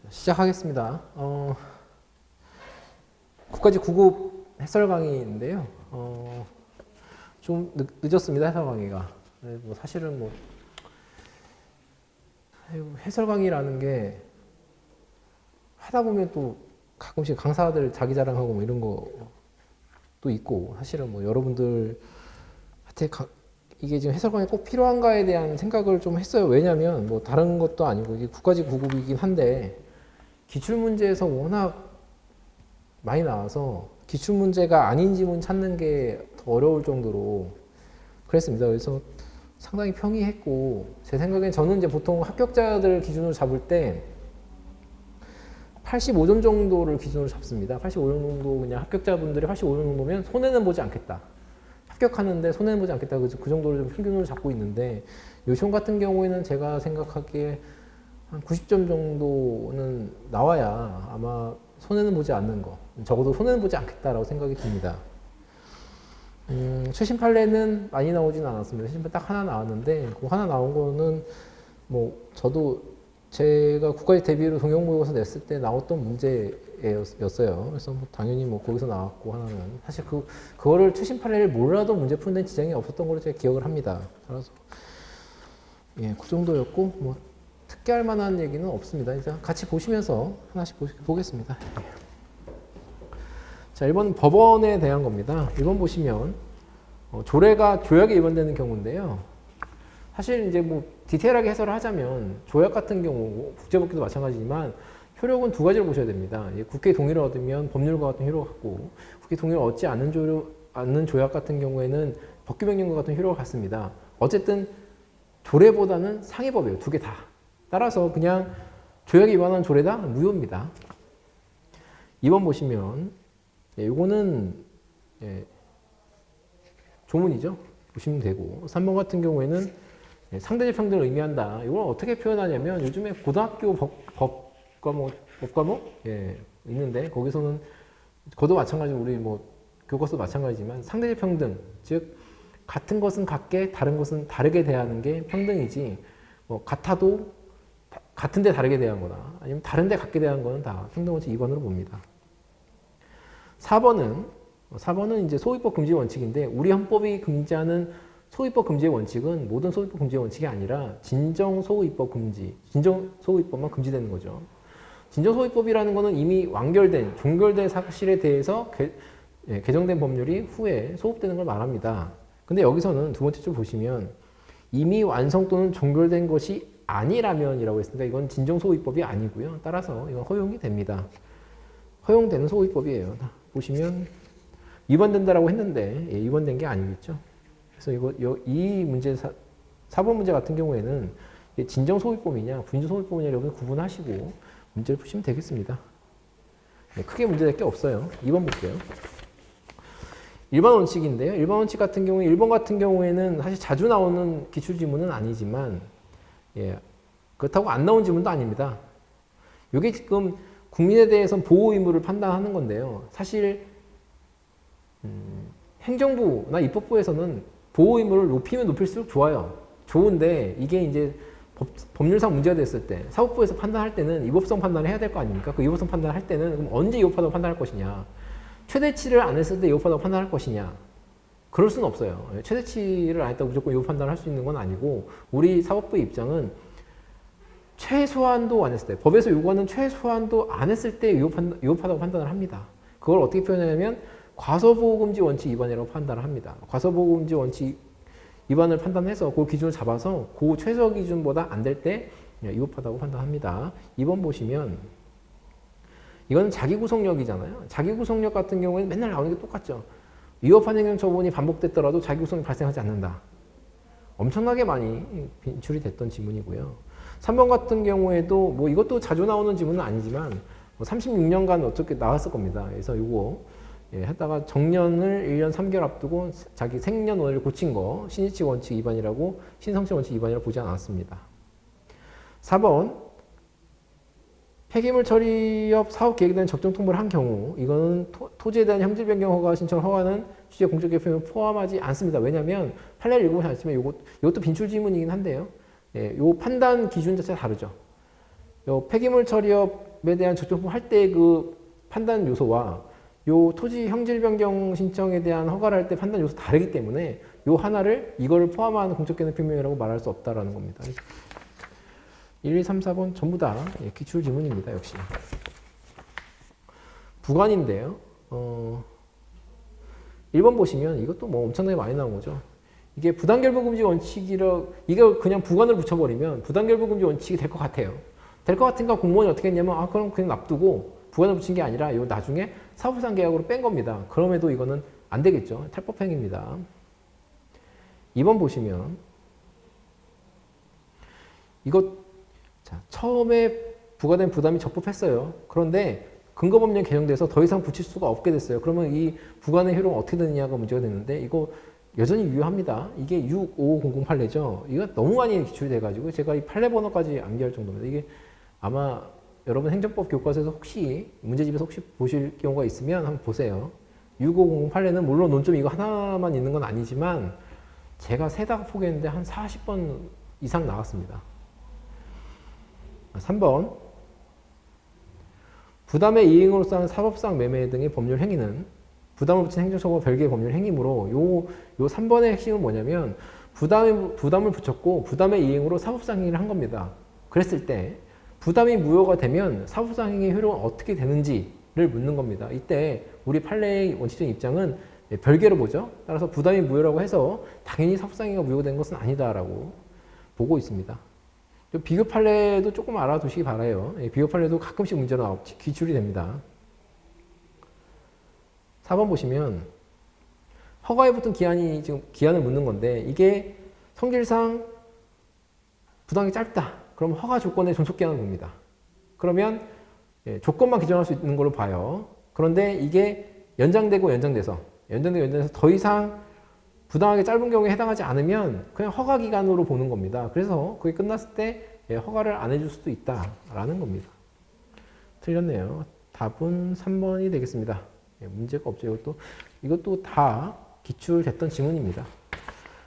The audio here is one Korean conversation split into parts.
시작하겠습니다. 국가직 9급 해설 강의인데요. 좀 늦었습니다. 해설 강의가. 네, 뭐 사실은 뭐 해설 강의라는 게 하다 보면 또 가끔씩 강사들 자기 자랑하고 뭐 이런 것도 있고, 사실은 뭐 여러분들한테 이게 지금 해설 강의 꼭 필요한가에 대한 생각을 좀 했어요. 왜냐면 뭐 다른 것도 아니고 이게 국가직 9급이긴 한데 기출문제에서 워낙 많이 나와서 기출문제가 아닌 지문 찾는 게 더 어려울 정도로 그랬습니다. 그래서 상당히 평이했고, 제 생각엔 저는 이제 보통 합격자들 기준으로 잡을 때 85점 정도를 기준으로 잡습니다. 85점 정도, 그냥 합격자분들이 85점 정도면 손해는 보지 않겠다. 합격하는데 손해는 보지 않겠다. 그래서 그 정도를 좀 평균으로 잡고 있는데, 요 시험 같은 경우에는 제가 생각하기에 한 90점 정도는 나와야 아마 손해는 보지 않는 거, 적어도 손해는 보지 않겠다라고 생각이 듭니다. 최신 판례는 많이 나오진 않았습니다. 최신 판례 딱 하나 나왔는데, 그 하나 나온 거는 뭐 저도 제가 국가직 대비로 동형모의고사 냈을 때 나왔던 문제였어요. 그래서 뭐 당연히 뭐 거기서 나왔고, 하나는 사실 그거를 최신 판례를 몰라도 문제 푸는 데는 지장이 없었던 걸로 제가 기억을 합니다. 따라서 예, 그 정도였고 뭐 특기할 만한 얘기는 없습니다. 이제 같이 보시면서 하나씩 보겠습니다. 자, 1번 법원에 대한 겁니다. 1번 보시면 조례가 조약에 위반되는 경우인데요. 사실 이제 뭐 디테일하게 해설을 하자면 조약 같은 경우 국제법규도 마찬가지지만 효력은 두 가지로 보셔야 됩니다. 국회 동의를 얻으면 법률과 같은 효력을 갖고, 국회 동의를 얻지 않는 조약 같은 경우에는 법규 명령과 같은 효력을 갖습니다. 어쨌든 조례보다는 상위법이에요. 두 개 다. 따라서 그냥 조약에 위반한 조례다 무효입니다. 2번 보시면 이거는 조문이죠. 보시면 되고, 3번 같은 경우에는 상대적 평등을 의미한다. 이걸 어떻게 표현하냐면, 요즘에 고등학교 법 과목 있는데, 거기서는 그것도 마찬가지로 우리 뭐 교과서도 마찬가지지만 상대적 평등, 즉 같은 것은 같게 다른 것은 다르게 대하는 게 평등이지, 뭐 같아도 같은데 다르게 대한 거나 아니면 다른데 같게 대한 거는 다 평등원칙 2번으로 봅니다. 4번은 이제 소위법 금지 원칙인데, 우리 헌법이 금지하는 소위법 금지의 원칙은 모든 소위법 금지의 원칙이 아니라 진정 소위법 금지, 진정 소위법만 금지되는 거죠. 진정 소위법이라는 거는 이미 완결된, 종결된 사실에 대해서 개정된 법률이 후에 소급되는 걸 말합니다. 근데 여기서는 두 번째 줄 보시면 이미 완성 또는 종결된 것이 아니라면이라고 했습니다. 이건 진정 소위법이 아니고요. 따라서 이건 허용이 됩니다. 허용되는 소위법이에요. 보시면 위반된다라고 했는데 위반된 게 아니겠죠. 그래서 이 문제 4번 문제 같은 경우에는 진정 소위법이냐 부인정 소위법이냐 여러분 구분하시고 문제를 푸시면 되겠습니다. 크게 문제될 게 없어요. 2번 볼게요. 일반 원칙인데요. 일반 원칙 같은 경우에 1번 같은 경우에는 사실 자주 나오는 기출 지문은 아니지만, 그렇다고 안 나온 지문도 아닙니다. 이게 지금 국민에 대해서는 보호 의무를 판단하는 건데요. 사실 행정부나 입법부에서는 보호 의무를 높이면 높일수록 좋아요. 좋은데 이게 이제 법률상 문제가 됐을 때 사법부에서 판단할 때는 위법성 판단을 해야 될 거 아닙니까? 그 위법성 판단을 할 때는 그럼 언제 위법하다고 판단할 것이냐? 최대치를 안 했을 때 위법하다고 판단할 것이냐? 그럴 수는 없어요. 최대치를 안 했다고 무조건 위법 판단을 할 수 있는 건 아니고, 우리 사법부의 입장은 최소한도 안 했을 때, 법에서 요구하는 최소한도 안 했을 때 위법하다고 판단을 합니다. 그걸 어떻게 표현하냐면 과소보호금지 원칙 위반이라고 판단을 합니다. 과소보호금지 원칙 위반을 판단해서 그 기준을 잡아서 그 최저 기준보다 안 될 때 위법하다고 판단합니다. 2번 보시면 이거는 자기구속력이잖아요. 자기구속력 같은 경우에는 맨날 나오는 게 똑같죠. 위법한 행정 처분이 반복됐더라도 자기구속력이 발생하지 않는다. 엄청나게 많이 빈출이 됐던 지문이고요. 3번 같은 경우에도 뭐 이것도 자주 나오는 지문은 아니지만 뭐 36년간 어떻게 나왔을 겁니다. 그래서 이거 하다가 정년을 1년 3개월 앞두고 자기 생년월일 고친 거 신의칙 원칙 위반이라고, 신성실 원칙 위반이라고 보지 않았습니다. 4번 폐기물 처리업 사업 계획에 대한 적정 통보를 한 경우, 이거는 토지에 대한 형질 변경 허가 신청을 허가하는 취재 공적 개표를 포함하지 않습니다. 왜냐하면 판례를 읽어보지 않지만 이것도 빈출 지문이긴 한데요. 요 판단 기준 자체가 다르죠. 요 폐기물 처리업 부담에 대한 적정법 할 때 그 판단 요소와 요 토지 형질 변경 신청에 대한 허가를 할 때 판단 요소 다르기 때문에 요 하나를 이거를 포함한 공적 개념 표명이라고 말할 수 없다라는 겁니다. 1, 2, 3, 4번 전부 다 기출 지문입니다. 역시. 부관인데요. 1번 보시면 이것도 뭐 엄청나게 많이 나온 거죠. 이게 부당결부금지 원칙이라 이거 그냥 부관을 붙여버리면 부당결부금지 원칙이 될 것 같아요. 될 것 같은가 공무원이 어떻게 했냐면 그럼 그냥 놔두고 부관을 붙인 게 아니라 요 나중에 사업부상 계약으로 뺀 겁니다. 그럼에도 이거는 안 되겠죠. 탈법행위입니다. 2번 보시면 이거 자, 처음에 부과된 부담이 적법했어요. 그런데 근거법령 개정돼서 더 이상 붙일 수가 없게 됐어요. 그러면 이 부과의 효력은 어떻게 되느냐가 문제가 되는데 이거 여전히 유효합니다. 이게 65008 판례죠. 이거 너무 많이 기출이 돼가지고 제가 이 판례 번호까지 암기할 정도입니다. 이게 아마 여러분 행정법 교과서에서 혹시 문제집에서 혹시 보실 경우가 있으면 한번 보세요. 65008 판례는 물론 논점 이거 하나만 있는 건 아니지만 제가 세다가 포기했는데 한 40번 이상 나왔습니다. 3번 부담의 이행으로서 하는 사법상 매매 등의 법률 행위는 부담을 붙인 행정처분과 별개의 법률 행위므로 요 3번의 핵심은 뭐냐면 부담을 붙였고 부담의 이행으로 사법상 행위를 한 겁니다. 그랬을 때 부담이 무효가 되면 사법상 행위의 효력은 어떻게 되는지를 묻는 겁니다. 이때 우리 판례의 원칙적인 입장은 별개로 보죠. 따라서 부담이 무효라고 해서 당연히 사법상 행위가 무효된 것은 아니다라고 보고 있습니다. 비교 판례도 조금 알아두시기 바라요. 비교 판례도 가끔씩 문제로 기출이 됩니다. 4번 보시면 허가에 붙은 기한이 지금 기한을 묻는 건데 이게 성질상 부당이 짧다. 그럼 허가 조건의 존속 기한을 봅니다. 그러면 조건만 기정할 수 있는 걸로 봐요. 그런데 이게 연장되고 연장돼서 더 이상 부당하게 짧은 경우에 해당하지 않으면 그냥 허가 기간으로 보는 겁니다. 그래서 그게 끝났을 때 허가를 안 해줄 수도 있다라는 겁니다. 틀렸네요. 답은 3번이 되겠습니다. 문제가 없죠. 이것도 다 기출됐던 지문입니다.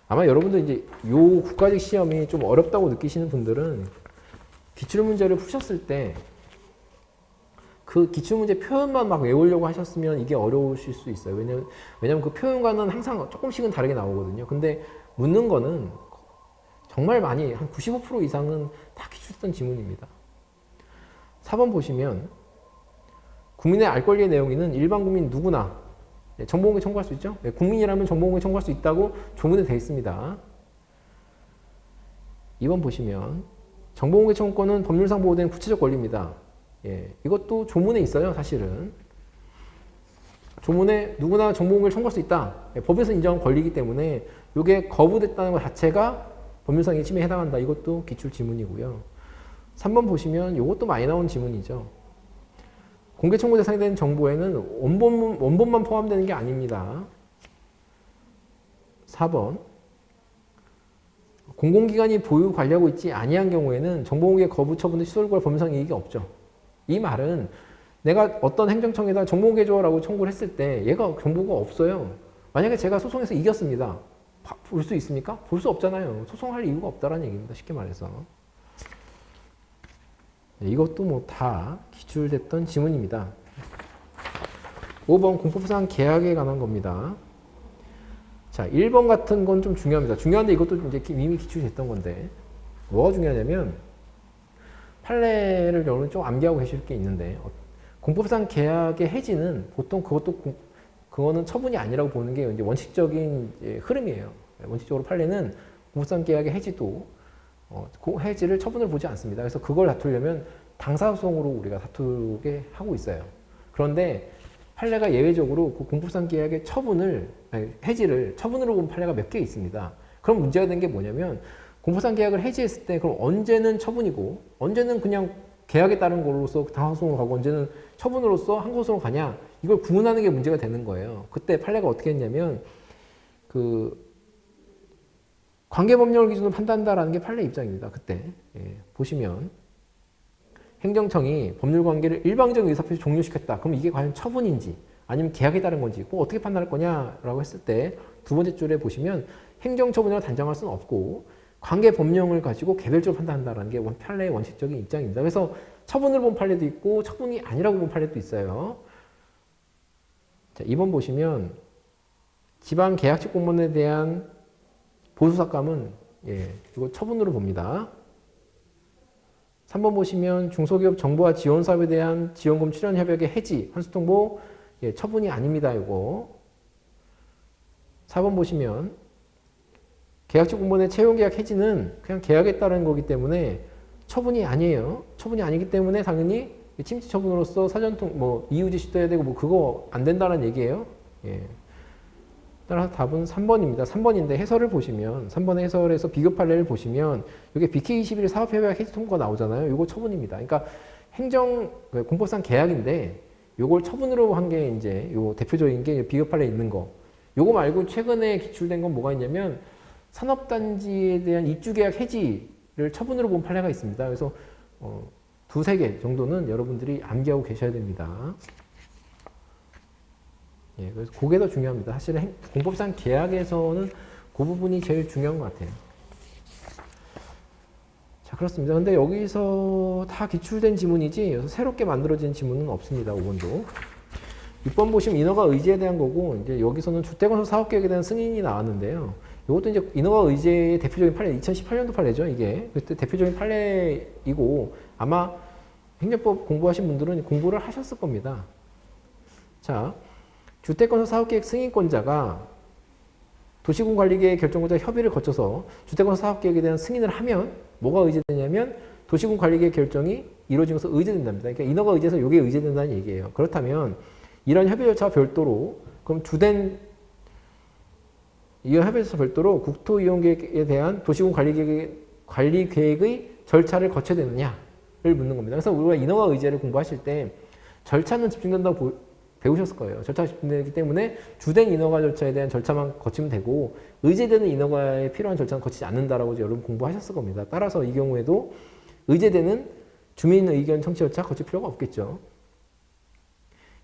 아마 여러분들 이제 요 국가직 시험이 좀 어렵다고 느끼시는 분들은 기출 문제를 푸셨을 때 그 기출문제 표현만 막 외우려고 하셨으면 이게 어려우실 수 있어요. 왜냐면 그 표현과는 항상 조금씩은 다르게 나오거든요. 근데 묻는 거는 정말 많이, 한 95% 이상은 다 기출했던 지문입니다. 4번 보시면 국민의 알 권리의 내용에는 일반 국민 누구나 정보공개 청구할 수 있죠. 국민이라면 정보공개 청구할 수 있다고 조문에 되어 있습니다. 2번 보시면 정보공개 청구권은 법률상 보호된 구체적 권리입니다. 이것도 조문에 있어요. 사실은 조문에 누구나 정보공개를 청구할 수 있다. 법에서 인정한 권리이기 때문에 이게 거부됐다는 것 자체가 법률상의 침해에 해당한다. 이것도 기출 지문이고요. 3번 보시면 이것도 많이 나온 지문이죠. 공개 청구 대상이 되는 정보에는 원본만 포함되는 게 아닙니다. 4번 공공기관이 보유 관리하고 있지 아니한 경우에는 정보공개 거부 처분의 시솔과 법률상 이익이 없죠. 이 말은 내가 어떤 행정청에다 정보공개 줘라고 청구를 했을 때 얘가 정보가 없어요. 만약에 제가 소송에서 이겼습니다. 볼 수 있습니까? 볼 수 없잖아요. 소송할 이유가 없다라는 얘기입니다. 쉽게 말해서. 이것도 뭐 다 기출됐던 지문입니다. 5번 공법상 계약에 관한 겁니다. 자, 1번 같은 건 좀 중요합니다. 중요한데 이것도 이제 이미 기출됐던 건데 뭐가 중요하냐면 판례를 여러분 좀 암기하고 계실 게 있는데 공법상 계약의 해지는 보통 그거는 처분이 아니라고 보는 게 이제 원칙적인 이제 흐름이에요. 원칙적으로 판례는 공법상 계약의 해지도 해지를 처분을 보지 않습니다. 그래서 그걸 다투려면 당사소송으로 우리가 다투게 하고 있어요. 그런데 판례가 예외적으로 그 공법상 계약의 해지를 처분으로 본 판례가 몇 개 있습니다. 그럼 문제가 된 게 뭐냐면 공법상 계약을 해지했을 때 그럼 언제는 처분이고 언제는 그냥 계약에 따른 걸로서 당사소송으로 가고 언제는 처분으로서 한 곳으로 가냐 이걸 구분하는 게 문제가 되는 거예요. 그때 판례가 어떻게 했냐면 그 관계법령을 기준으로 판단한다라는 게 판례 입장입니다. 그때 보시면 행정청이 법률관계를 일방적 의사표시 종료시켰다. 그럼 이게 과연 처분인지 아니면 계약에 따른 건지 꼭 어떻게 판단할 거냐라고 했을 때 두 번째 줄에 보시면 행정처분이라고 단정할 수는 없고 관계법령을 가지고 개별적으로 판단한다는 게 판례의 원칙적인 입장입니다. 그래서 처분으로 본 판례도 있고 처분이 아니라고 본 판례도 있어요. 자, 2번 보시면 지방 계약직 공무원에 대한 보수삭감은 이거 처분으로 봅니다. 3번 보시면 중소기업 정부와 지원사업에 대한 지원금 출연 협약의 해지, 환수통보 처분이 아닙니다. 이거. 4번 보시면 계약직 공무원의 채용계약 해지는 그냥 계약에 따른 거기 때문에 처분이 아니에요. 처분이 아니기 때문에 당연히 침체 처분으로서 사전통 이유 제시도 해야 되고 그거 안 된다는 얘기예요. 따라서 답은 3번입니다. 3번인데 해설을 보시면 3번의 해설에서 비교 판례를 보시면 이게 BK21 사업협약 해지 통보가 나오잖아요. 이거 처분입니다. 그러니까 공법상 계약인데 요걸 처분으로 한 게 이제 요 대표적인 게 비교 판례에 있는 거. 요거 말고 최근에 기출된 건 뭐가 있냐면 산업단지에 대한 입주계약 해지를 처분으로 본 판례가 있습니다. 그래서 두세 개 정도는 여러분들이 암기하고 계셔야 됩니다. 그래서 그게 더 중요합니다. 사실은 공법상 계약에서는 그 부분이 제일 중요한 것 같아요. 자, 그렇습니다. 근데 여기서 다 기출된 지문이지 여기서 새롭게 만들어진 지문은 없습니다. 5번도. 6번 보시면 인허가 의제에 대한 거고 이제 여기서는 주택건설 사업계획에 대한 승인이 나왔는데요. 이것도 이제 인허가 의제의 대표적인 판례 2018년도 판례죠. 이게 그때 대표적인 판례이고 아마 행정법 공부하신 분들은 공부를 하셨을 겁니다. 자, 주택건설 사업계획 승인권자가 도시군관리계획 결정권자 협의를 거쳐서 주택건설 사업계획에 대한 승인을 하면 뭐가 의제되냐면 도시군관리계획 결정이 이루어지면서 의제된답니다. 그러니까 인허가 의제에서 이게 의제된다는 얘기예요. 그렇다면 이런 협의 절차와 별도로 그럼 이 협의에서 별도로 국토이용계획에 대한 도시군관리계획의 절차를 거쳐야 되느냐를 묻는 겁니다. 그래서 우리가 인허가 의제를 공부하실 때 절차는 집중된다고 배우셨을 거예요. 절차가 집중되기 때문에 주된 인허가 절차에 대한 절차만 거치면 되고 의제되는 인허가에 필요한 절차는 거치지 않는다라고 여러분 공부하셨을 겁니다. 따라서 이 경우에도 의제되는 주민 의견 청취 절차 거칠 필요가 없겠죠.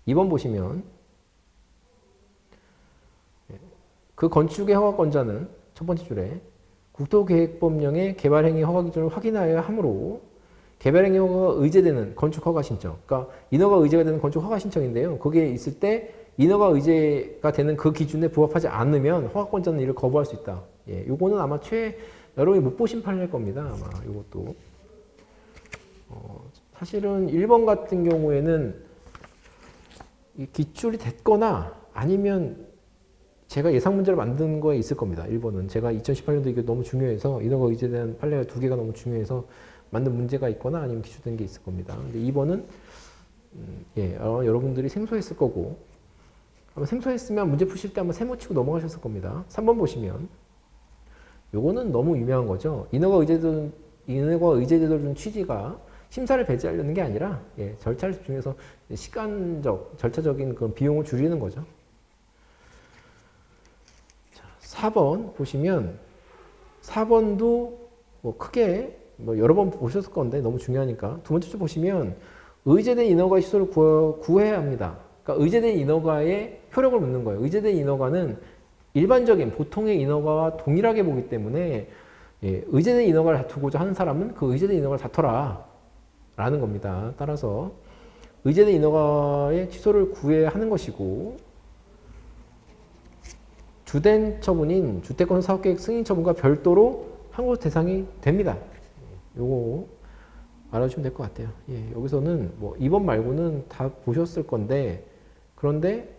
2번 보시면 그 건축의 허가권자는 첫 번째 줄에 국토계획법령의 개발행위 허가 기준을 확인하여야 하므로 개발행위 허가가 의제되는 건축 허가 신청, 그러니까 인허가 의제가 되는 건축 허가 신청인데요. 거기에 있을 때 인허가 의제가 되는 그 기준에 부합하지 않으면 허가권자는 이를 거부할 수 있다. 요거는 아마 여러분이 못 보신 판례일 겁니다. 아마 요것도. 사실은 1번 같은 경우에는 기출이 됐거나 아니면 제가 예상 문제를 만든 거에 있을 겁니다. 1번은 제가 2018년도 이게 너무 중요해서 인허가 의제에 대한 판례가 2개가 너무 중요해서 만든 문제가 있거나 아니면 기출된 게 있을 겁니다. 근데 2번은 여러분들이 생소했을 거고 아마 생소했으면 문제 푸실 때 한번 세모 치고 넘어가셨을 겁니다. 3번 보시면 요거는 너무 유명한 거죠. 인허가 의제제도를 준 취지가 심사를 배제하려는 게 아니라 절차를 집중해서 시간적, 절차적인 그런 비용을 줄이는 거죠. 자, 4번 보시면 4번도 크게 여러 번 보셨을 건데 너무 중요하니까 두 번째 줄 보시면 의제된 인허가 시설을 구해야 합니다. 그러니까 의제된 인허가의 효력을 묻는 거예요. 의제된 인허가는 일반적인 보통의 인허가와 동일하게 보기 때문에 의제된 인허가를 다투고자 하는 사람은 그 의제된 인허가를 다퉈라 라는 겁니다. 따라서 의제된 인허가의 취소를 구해야 하는 것이고 주된 처분인 주택건설 사업계획 승인 처분과 별도로 항고 대상이 됩니다. 요거 알아주시면 될 것 같아요. 여기서는 2번 말고는 다 보셨을 건데 그런데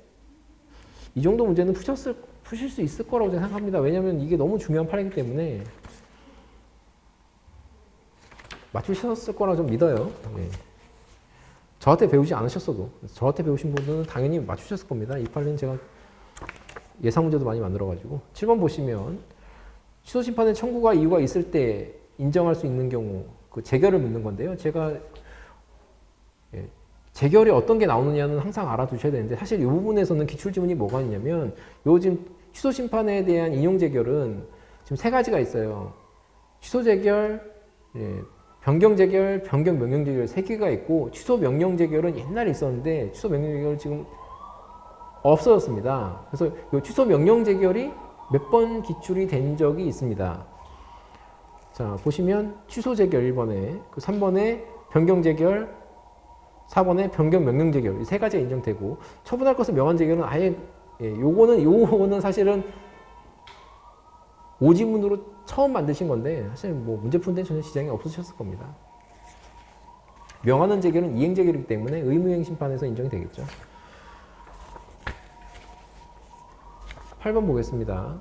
이 정도 문제는 푸실 수 있을 거라고 생각합니다. 왜냐하면 이게 너무 중요한 판례이기 때문에 맞추셨을 거라 좀 믿어요. 저한테 배우지 않으셨어도 저한테 배우신 분들은 당연히 맞추셨을 겁니다. 이 판례는 제가 예상 문제도 많이 만들어가지고 7번 보시면 취소 심판의 청구가 이유가 있을 때 인정할 수 있는 경우 그 재결을 묻는 건데요. 제가 재결이 어떤 게 나오느냐는 항상 알아두셔야 되는데 사실 이 부분에서는 기출지문이 뭐가 있냐면 요즘 취소 심판에 대한 인용 재결은 지금 3가지가 있어요. 취소 재결, 변경 재결, 변경 명령 재결 3개가 있고 취소 명령 재결은 옛날에 있었는데 취소 명령 재결은 지금 없어졌습니다. 그래서 이 취소 명령 재결이 몇 번 기출이 된 적이 있습니다. 자, 보시면 취소 재결 1번에 그 3번에 변경 재결, 4번에 변경 명령 재결. 이 세 가지가 인정되고 처분할 것을 명한 재결은 아예 요거는 사실은 오지문으로 처음 만드신 건데 사실 뭐 문제 푸는 데는 전혀 지장이 없으셨을 겁니다. 명하는 재결은 이행 재결이기 때문에 의무이행 심판에서 인정이 되겠죠. 8번 보겠습니다.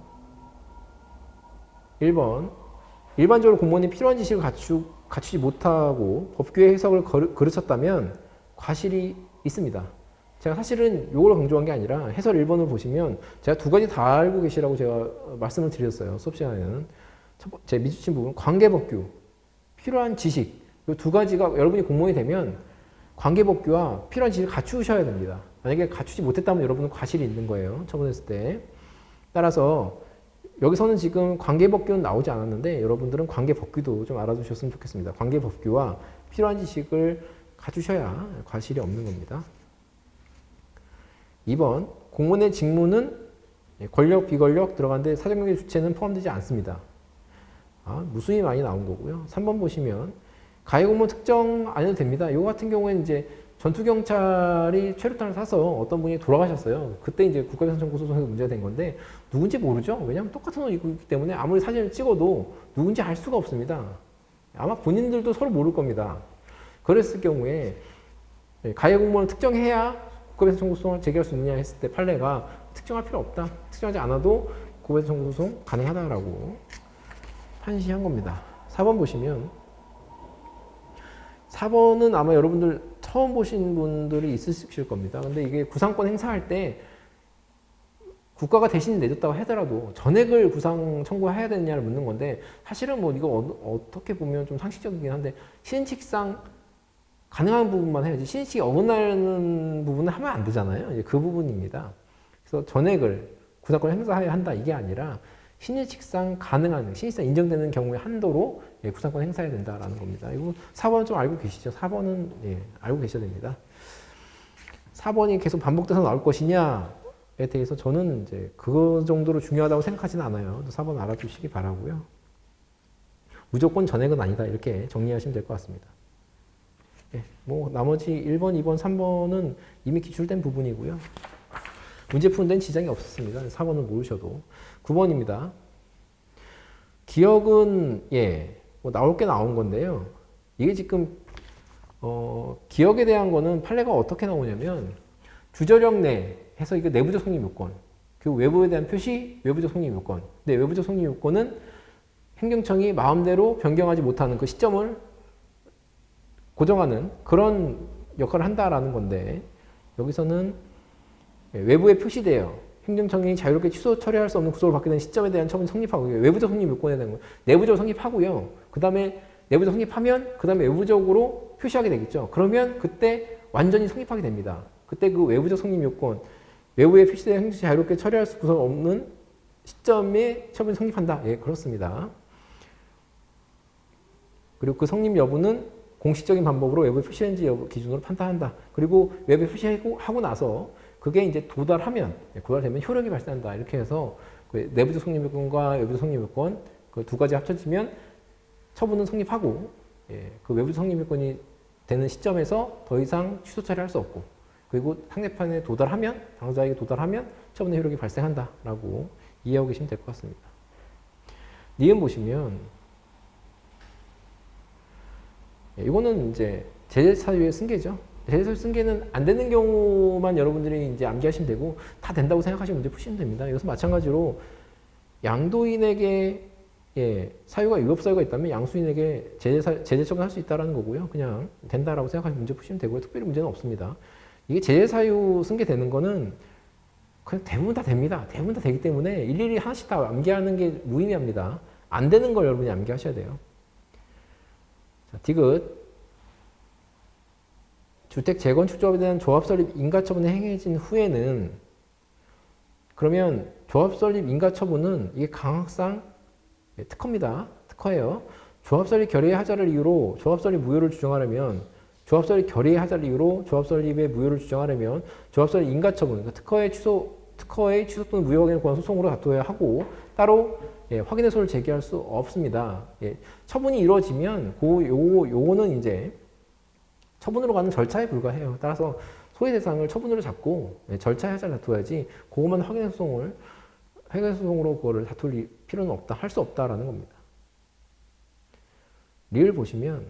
1번 일반적으로 공무원이 필요한 지식을 갖추지 못하고 법규의 해석을 거르쳤다면 과실이 있습니다. 제가 사실은 이걸 강조한 게 아니라 해설 1번을 보시면 제가 두 가지 다 알고 계시라고 제가 말씀을 드렸어요. 수업 시간에는. 제 미주친 부분 관계법규, 필요한 지식 이 두 가지가 여러분이 공무원이 되면 관계법규와 필요한 지식을 갖추셔야 됩니다. 만약에 갖추지 못했다면 여러분은 과실이 있는 거예요. 처분했을 때. 따라서 여기서는 지금 관계법규는 나오지 않았는데 여러분들은 관계법규도 좀 알아두셨으면 좋겠습니다. 관계법규와 필요한 지식을 갖추셔야 과실이 없는 겁니다. 2번 공무원의 직무는 권력, 비권력 들어가는데 사정관계 주체는 포함되지 않습니다. 무수히 많이 나온 거고요. 3번 보시면 가해공무원 특정 안 해도 됩니다. 이거 같은 경우에는 이제 전투경찰이 최루탄을 쏴서 어떤 분이 돌아가셨어요. 그때 이제 국가배상청구소송에서 문제가 된 건데 누군지 모르죠. 왜냐하면 똑같은 옷 입고 있기 때문에 아무리 사진을 찍어도 누군지 알 수가 없습니다. 아마 본인들도 서로 모를 겁니다. 그랬을 경우에 가해공무원을 특정해야 국가배상청구소송을 제기할 수 있느냐 했을 때 판례가 특정할 필요 없다. 특정하지 않아도 국가배상청구소송 가능하다라고 판시한 겁니다. 4번 보시면 4번은 아마 여러분들 처음 보신 분들이 있으실 겁니다. 근데 이게 구상권 행사할 때 국가가 대신 내줬다고 하더라도 전액을 구상 청구해야 되느냐를 묻는 건데 사실은 뭐 이거 어떻게 보면 좀 상식적이긴 한데 신인칙상 가능한 부분만 해야지 신인칙이 어긋나는 부분은 하면 안 되잖아요. 이제 그 부분입니다. 그래서 전액을 구상권 행사해야 한다 이게 아니라 신인칙상 가능한, 신인칙상 인정되는 경우의 한도로 구상권 행사해야 된다라는 겁니다. 이거 4번은 좀 알고 계시죠? 4번은 알고 계셔야 됩니다. 4번이 계속 반복돼서 나올 것이냐에 대해서 저는 이제 그 정도로 중요하다고 생각하지는 않아요. 4번 알아두시기 바라고요. 무조건 전액은 아니다 이렇게 정리하시면 될 것 같습니다. 뭐 나머지 1번, 2번, 3번은 이미 기출된 부분이고요. 문제 푸는 데는 지장이 없었습니다. 4번은 모르셔도. 9번입니다. 기억은 뭐 나올 게 나온 건데요. 이게 지금 기억에 대한 거는 판례가 어떻게 나오냐면 주저력 내 해서 이게 내부적 성립 요건 그리고 외부에 대한 표시 외부적 성립 요건. 근데 외부적 성립 요건은 행정청이 마음대로 변경하지 못하는 그 시점을 고정하는 그런 역할을 한다라는 건데 여기서는 외부에 표시돼요. 행정청이 자유롭게 취소 처리할 수 없는 구속을 받게 된 시점에 대한 처분이 성립하고 외부적 성립 요건에 대한 거예요. 내부적으로 성립하고요. 그 다음에 내부적 성립하면 그 다음에 외부적으로 표시하게 되겠죠. 그러면 그때 완전히 성립하게 됩니다. 그때 그 외부적 성립 요건 외부에 표시된 행정청이 자유롭게 처리할 수 없는 시점에 처분이 성립한다. 그렇습니다. 그리고 그 성립 여부는 공식적인 방법으로 외부에 표시했는지 여부 기준으로 판단한다. 그리고 외부에 표시하고 나서 그게 이제 도달되면 효력이 발생한다. 이렇게 해서 그 내부적 성립 요건과 외부적 성립 요건 그 두 가지 합쳐지면 처분은 성립하고 그 외부적 성립 요건이 되는 시점에서 더 이상 취소 처리할 수 없고 그리고 상대편에 당사자에게 도달하면 처분의 효력이 발생한다라고 이해하고 계시면 될 것 같습니다. 니은 보시면 이거는 이제 제재 사유의 승계죠. 제재 사유 승계는 안 되는 경우만 여러분들이 이제 암기하시면 되고 다 된다고 생각하시면 문제 푸시면 됩니다. 이것은 마찬가지로 양도인에게 사유가 위법 사유가 있다면 양수인에게 제재 처분할 수 있다라는 거고요. 그냥 된다라고 생각하시면 문제 푸시면 되고요. 특별히 문제는 없습니다. 이게 제재 사유 승계되는 거는 그냥 대부분 다 됩니다. 대부분 다 되기 때문에 일일이 하나씩 다 암기하는 게 무의미합니다. 안 되는 걸 여러분이 암기하셔야 돼요. 자, 디귿. 주택 재건축 조합에 대한 조합 설립 인가 처분이 행해진 후에는 그러면 조합 설립 인가 처분은 이게 강학상 특허입니다. 특허예요. 조합 설립 결의의 하자를 이유로 조합 설립 무효를 주장하려면 조합 설립 결의의 하자를 이유로 조합 설립의 무효를 주장하려면 조합 설립 인가 처분 그러니까 특허의 취소 또는 무효 확인을 구한 소송으로 다투어야 하고 따로 확인의 소를 제기할 수 없습니다. 처분이 이루어지면 요거는 이제 처분으로 가는 절차에 불과해요. 따라서 소위 대상을 처분으로 잡고 절차에 하자 다투어야지 그것만 확인 소송으로 그거를 다툴 필요는 없다. 할 수 없다라는 겁니다. 리을 보시면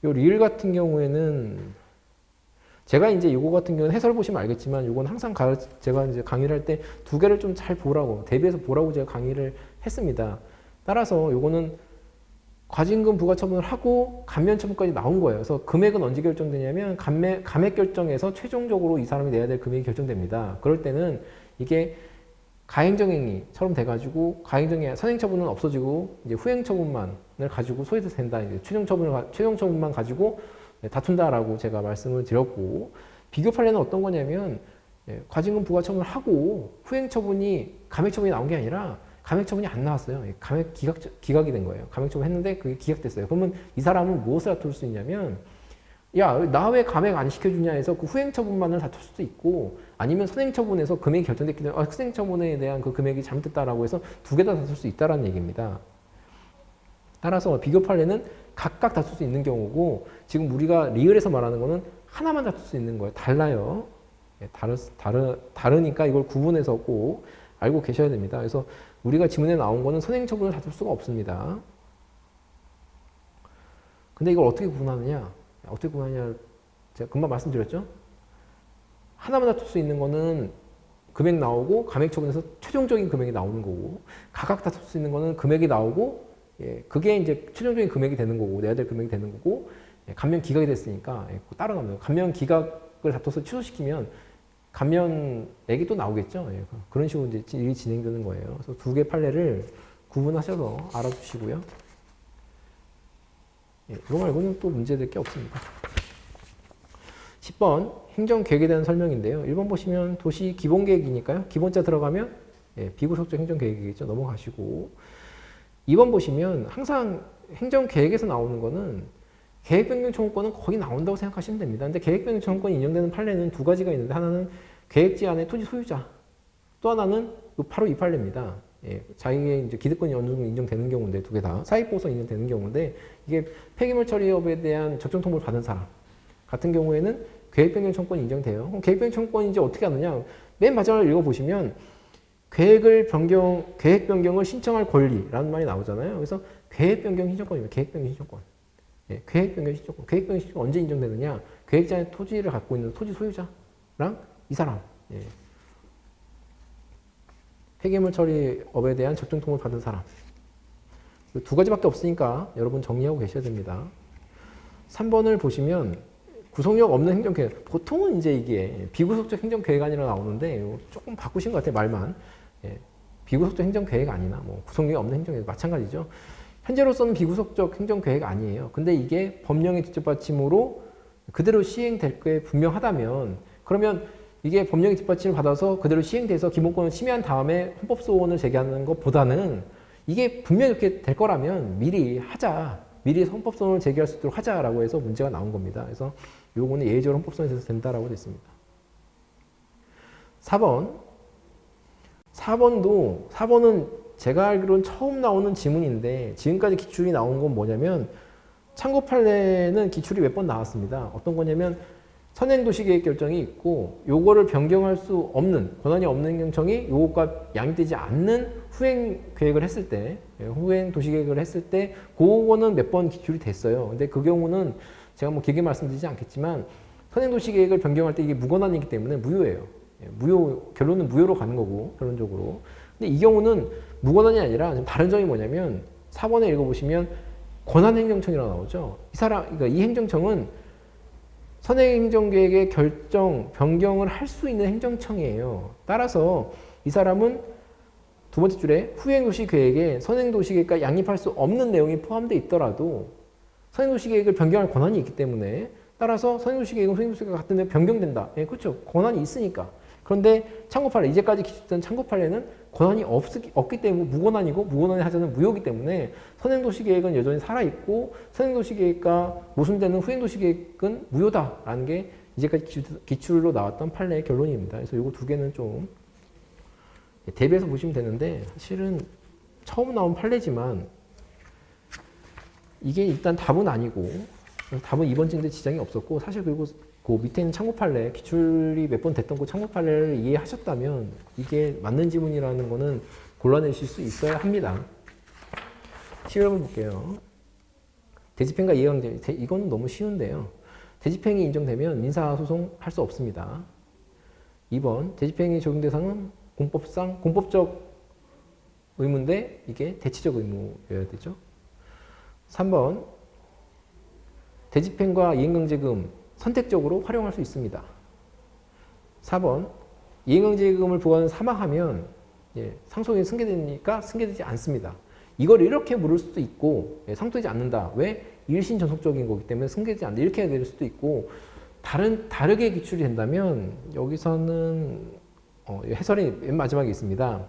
요 리을 같은 경우에는 제가 이제 요거 같은 경우는 해설 보시면 알겠지만 요건 항상 제가 이제 강의를 할 때 두 개를 좀 잘 보라고 대비해서 보라고 제가 강의를 했습니다. 따라서 요거는 과징금 부과 처분을 하고 감면 처분까지 나온 거예요. 그래서 금액은 언제 결정되냐면 감액 결정에서 최종적으로 이 사람이 내야 될 금액이 결정됩니다. 그럴 때는 이게 가행정행위처럼 돼가지고 선행처분은 없어지고 이제 후행처분만을 가지고 소위돼서 된다. 이제 최종 처분만 가지고 다툰다라고 제가 말씀을 드렸고 비교 판례는 어떤 거냐면 과징금 부과 처분을 하고 후행처분이 감액처분이 나온 게 아니라 감액처분이 안 나왔어요. 기각이 된 거예요. 감액처분 했는데 그게 기각됐어요. 그러면 이 사람은 무엇을 다툴 수 있냐면 야, 나 왜 감액 안 시켜주냐 해서 그 후행처분만을 다툴 수도 있고 아니면 선행처분에서 금액이 결정됐기 때문에 선행처분에 대한 그 금액이 잘못됐다라고 해서 두 개 다 다툴 수 있다는 얘기입니다. 따라서 비교 판례는 각각 다툴 수 있는 경우고 지금 우리가 리을에서 말하는 거는 하나만 다툴 수 있는 거예요. 달라요. 다르니까 이걸 구분해서 꼭 알고 계셔야 됩니다. 그래서 우리가 지문에 나온 거는 선행처분을 다툴 수가 없습니다. 근데 이걸 어떻게 구분하느냐? 제가 금방 말씀드렸죠? 하나만 다툴 수 있는 거는 금액 나오고 감액처분에서 최종적인 금액이 나오는 거고 각각 다툴 수 있는 거는 금액이 나오고 그게 이제 최종적인 금액이 되는 거고 내야 될 금액이 되는 거고 감면 기각이 됐으니까 따라가면 감면 기각을 다퉈서 취소시키면 감면액이 또 나오겠죠. 그런 식으로 이제 일이 진행되는 거예요. 그래서 두 개 판례를 구분하셔서 알아두시고요. 이거 말고는 또 문제될 게 없습니다. 10번 행정계획에 대한 설명인데요. 1번 보시면 도시 기본계획이니까요. 기본자 들어가면 비구속적 행정계획이겠죠. 넘어가시고 2번 보시면 항상 행정계획에서 나오는 거는 계획변경 청구권은 거의 나온다고 생각하시면 됩니다. 근데 계획변경 청구권이 인정되는 판례는 두 가지가 있는데 하나는 계획지 안에 토지 소유자 또 하나는 바로 이 판례입니다. 자기의 이제 기득권이 어느 정도 인정되는 경우인데 두 개 다 사익보호서 인정되는 경우인데 이게 폐기물 처리업에 대한 적정 통보를 받은 사람 같은 경우에는 계획변경 청구권이 인정돼요. 그럼 계획변경 청구권이 이제 어떻게 하느냐? 맨 마지막을 읽어보시면 계획 변경을 신청할 권리라는 말이 나오잖아요. 그래서 계획 변경 신청권입니다. 계획 변경 신청권. 계획 변경 신청권. 계획 변경 신청권 언제 인정되느냐? 계획자의 토지를 갖고 있는 토지 소유자랑 이 사람. 폐기물 처리업에 대한 적정 통보를 받은 사람. 두 가지밖에 없으니까 여러분 정리하고 계셔야 됩니다. 3번을 보시면 구속력 없는 행정계획. 보통은 이제 이게 비구속적 행정계획안이라 나오는데 조금 바꾸신 것 같아요. 말만. 비구속적 행정계획 아니나 뭐 구속력이 없는 행정계획 마찬가지죠. 현재로서는 비구속적 행정계획 아니에요. 근데 이게 법령의 뒷받침으로 그대로 시행될 게 분명하다면 그러면 이게 법령의 뒷받침을 받아서 그대로 시행돼서 기본권을 침해한 다음에 헌법소원을 제기하는 것보다는 이게 분명히 이렇게 될 거라면 미리 헌법소원을 제기할 수 있도록 하자라고 해서 문제가 나온 겁니다. 그래서 요거는 예외적으로 헌법소원에서 된다라고 됐습니다. 4번은 제가 알기로는 처음 나오는 지문인데 지금까지 기출이 나온 건 뭐냐면 참고 판례는 기출이 몇 번 나왔습니다. 어떤 거냐면 선행도시계획 결정이 있고 요거를 변경할 수 없는 권한이 없는 행정청이 요것과 양립되지 않는 후행도시계획을 했을 때 그거는 몇 번 기출이 됐어요. 근데 그 경우는 제가 뭐 길게 말씀드리지 않겠지만 선행도시계획을 변경할 때 이게 무권한이기 때문에 무효예요. 결론은 무효로 가는 거고 결론적으로. 근데 이 경우는 무권한이 아니라 좀 다른 점이 뭐냐면 4번에 읽어보시면 권한행정청이라고 나오죠. 그러니까 이 행정청은 선행행정계획의 변경을 할 수 있는 행정청이에요. 따라서 이 사람은 두 번째 줄에 후행도시계획에 선행도시계획과 양립할 수 없는 내용이 포함되어 있더라도 선행도시계획을 변경할 권한이 있기 때문에 따라서 선행도시계획은 후행도시계획과 같은 데 변경된다. 그렇죠. 권한이 있으니까. 그런데 참고판례, 이제까지 기출된 참고판례는 권한이 없기 때문에 무권한이고 무권한의 하자는 무효이기 때문에 선행도시계획은 여전히 살아있고 선행도시계획과 모순되는 후행도시계획은 무효다라는 게 이제까지 기출로 나왔던 판례의 결론입니다. 그래서 요거 두 개는 좀 대비해서 보시면 되는데 사실은 처음 나온 판례지만 이게 일단 답은 아니고 그래서 답은 2번째인데 지장이 없었고, 사실 그리고 그 밑에 있는 참고 판례, 기출이 몇 번 됐던 그 참고 판례를 이해하셨다면 이게 맞는 지문이라는 거는 골라내실 수 있어야 합니다. 11번 볼게요. 대집행과 이해강제, 이건 너무 쉬운데요. 대집행이 인정되면 민사소송 할 수 없습니다. 2번, 대집행이 적용 대상은 공법상 공법적 의무인데 이게 대치적 의무여야 되죠. 3번, 대집행과 이행강제금 선택적으로 활용할 수 있습니다. 4번, 이행강제금을 부과하는 사망하면 상속이 승계되니까 승계되지 않습니다. 이걸 이렇게 물을 수도 있고 상속되지 않는다. 왜? 일신 전속적인 거기 때문에 승계되지 않는다. 이렇게 해야 될 수도 있고 다르게 기출이 된다면 여기서는 해설이 맨 마지막에 있습니다.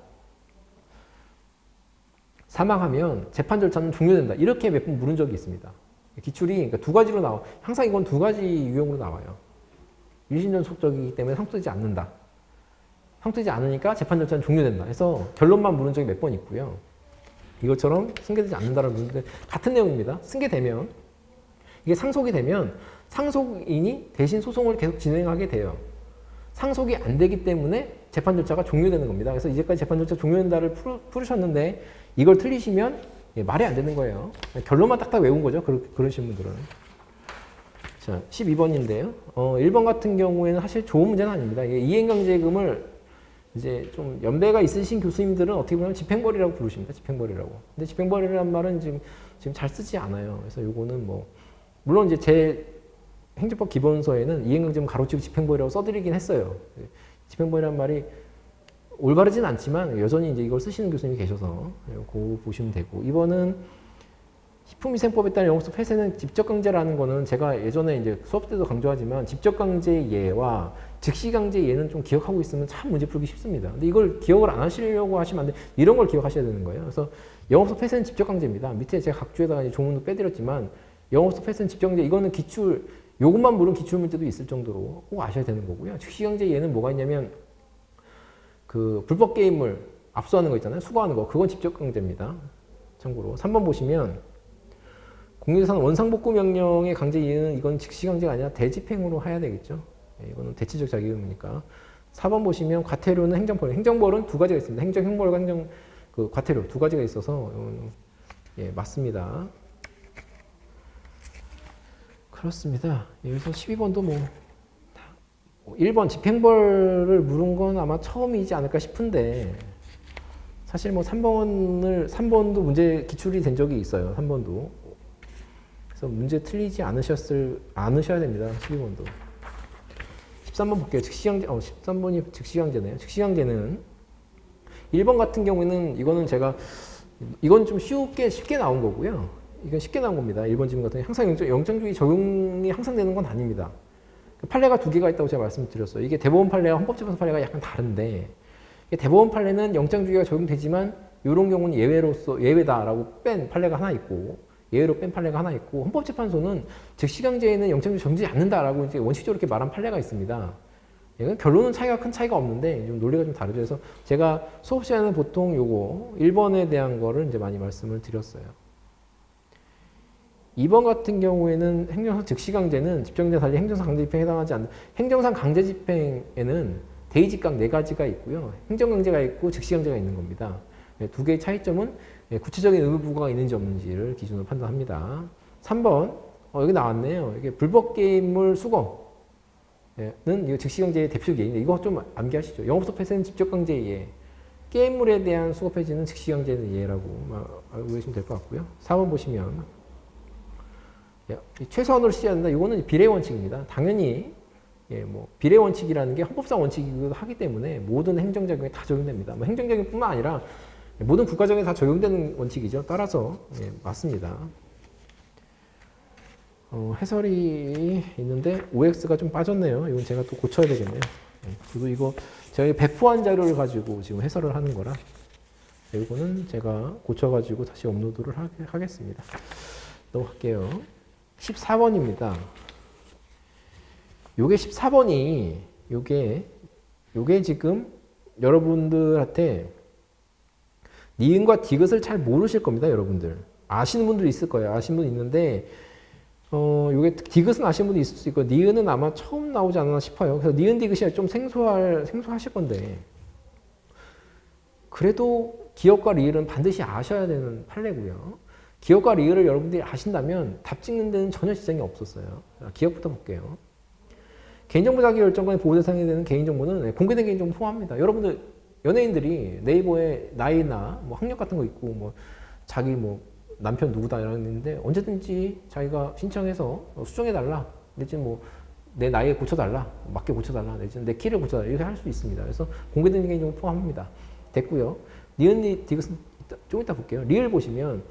사망하면 재판 절차는 종료된다. 이렇게 몇 번 물은 적이 있습니다. 기출이 그러니까 두 가지로 나와. 항상 이건 두 가지 유형으로 나와요. 일신 전속적이기 때문에 상속되지 않는다. 상속되지 않으니까 재판 절차는 종료된다. 해서 결론만 물은 적이 몇 번 있고요. 이것처럼 승계되지 않는다라는 문제 같은 내용입니다. 승계되면 이게 상속이 되면 상속인이 대신 소송을 계속 진행하게 돼요. 상속이 안 되기 때문에 재판 절차가 종료되는 겁니다. 그래서 이제까지 재판 절차 종료된다를 풀으셨는데 이걸 틀리시면 말이 안 되는 거예요. 결론만 딱딱 외운 거죠. 그러신 분들은. 자, 12번인데요. 1번 같은 경우에는 사실 좋은 문제는 아닙니다. 이행강제금을 이제 좀 연배가 있으신 교수님들은 어떻게 보면 집행벌이라고 부르십니다. 집행벌이라고. 근데 집행벌이라는 말은 지금 잘 쓰지 않아요. 그래서 요거는 뭐 물론 이제 제 행정법 기본서에는 이행강제금 가로치고 집행벌이라고 써드리긴 했어요. 집행벌이라는 말이 올바르진 않지만 여전히 이제 이걸 쓰시는 교수님이 계셔서 그거 보시면 되고. 이번은 식품위생법에 따른 영업소 폐쇄는 직접강제라는 거는 제가 예전에 이제 수업 때도 강조하지만 직접강제 예와 즉시강제 예는 좀 기억하고 있으면 참 문제 풀기 쉽습니다. 근데 이걸 기억을 안 하시려고 하시면 안 돼. 이런 걸 기억하셔야 되는 거예요. 그래서 영업소 폐쇄는 직접강제입니다. 밑에 제가 각주에다가 이제 조문도 빼드렸지만 영업소 폐쇄는 직접강제. 이거는 기출, 요것만 물은 기출 문제도 있을 정도로 꼭 아셔야 되는 거고요. 즉시강제 예는 뭐가 있냐면 그 불법 게임을 압수하는 거 있잖아요. 수거하는 거. 그건 직접강제입니다. 참고로 3번 보시면 공유재산 원상복구 명령의 강제 이해는 이건 즉시강제가 아니라 대집행으로 해야 되겠죠. 이거는 대치적 자기 의무니까. 4번 보시면 과태료는 행정벌. 행정벌은 두 가지가 있습니다. 행정형벌과 과태료 두 가지가 있어서 맞습니다. 그렇습니다. 여기서 12번도 1번 집행벌을 물은 건 아마 처음이지 않을까 싶은데 사실 3번도 문제 기출이 된 적이 있어요. 3번도. 그래서 문제 틀리지 않으셔야 됩니다. 12번도. 13번 볼게요. 즉시강제, 13번이 즉시강제네요. 즉시강제는 1번 같은 경우에는 이건 좀 쉽게 나온 거고요. 이건 쉽게 나온 겁니다. 1번 지문 같은 경우 항상 영장주의 적용이 항상 되는 건 아닙니다. 판례가 두 개가 있다고 제가 말씀드렸어요. 이게 대법원 판례와 헌법재판소 판례가 약간 다른데 대법원 판례는 영장주의가 적용되지만 이런 경우는 예외다라고 뺀 판례가 하나 있고 예외로 뺀 판례가 하나 있고 헌법재판소는 즉시강제에는 영장주의 적용되지 않는다라고 이제 원칙적으로 이렇게 말한 판례가 있습니다. 결론은 큰 차이가 없는데 좀 논리가 좀 다르죠. 그래서 제가 수업 시간에는 보통 요거 1번에 대한 거를 이제 많이 말씀을 드렸어요. 2번 같은 경우에는 행정상 즉시강제는 집정자 달리 행정상 강제집행에 해당하지 않는 행정상 강제집행에는 대의직강 네 가지가 있고요. 행정강제가 있고 즉시강제가 있는 겁니다. 두 개의 차이점은 구체적인 의무 부과가 있는지 없는지를 기준으로 판단합니다. 3번 여기 나왔네요. 이게 불법 게임물 수거는 이거 즉시강제의 대표적 예인데 이거 좀 암기하시죠. 영업소 폐쇄는 직접강제 예. 게임물에 대한 수거 폐지는 즉시강제의 예라고 알고 계시면 될 것 같고요. 4번 보시면 최소한으로 시해야 된다. 이거는 비례 원칙입니다. 당연히 비례 원칙이라는 게 헌법상 원칙이기도 하기 때문에 모든 행정작용에 다 적용됩니다. 행정작용뿐만 아니라 모든 국가적에 다 적용되는 원칙이죠. 따라서 맞습니다. 해설이 있는데 OX가 좀 빠졌네요. 이건 제가 또 고쳐야 되겠네요. 그리고 이거 제가 배포한 자료를 가지고 지금 해설을 하는 거라 이거는 제가 고쳐가지고 다시 업로드를 하겠습니다. 넘어갈게요. 14번입니다. 요게 14번이 요게 지금 여러분들한테 니은과 디귿을 잘 모르실 겁니다. 여러분들 아시는 분들 있을 거예요. 아시는 분 있는데 요게 디귿은 아시는 분도 있을 수 있고, 니은은 아마 처음 나오지 않았나 싶어요. 그래서 니은 디귿이 좀 생소하실 건데, 그래도 기역과 리을은 반드시 아셔야 되는 판례고요. 기역과 리을을 여러분들이 아신다면 답 찍는 데는 전혀 지장이 없었어요. 기역부터 볼게요. 개인정보 자기 결정권의 보호 대상이 되는 개인정보는 공개된 개인정보 포함합니다. 여러분들 연예인들이 네이버에 나이나 뭐 학력 같은 거 있고 뭐 자기 뭐 남편 누구다 이러는데 언제든지 자기가 신청해서 수정해달라 내지는 뭐 내 나이에 고쳐달라 맞게 고쳐달라 내지는 내 키를 고쳐달라 이렇게 할 수 있습니다. 그래서 공개된 개인정보 포함합니다. 됐고요. 니은 디귿은 좀 이따 볼게요. 리을 보시면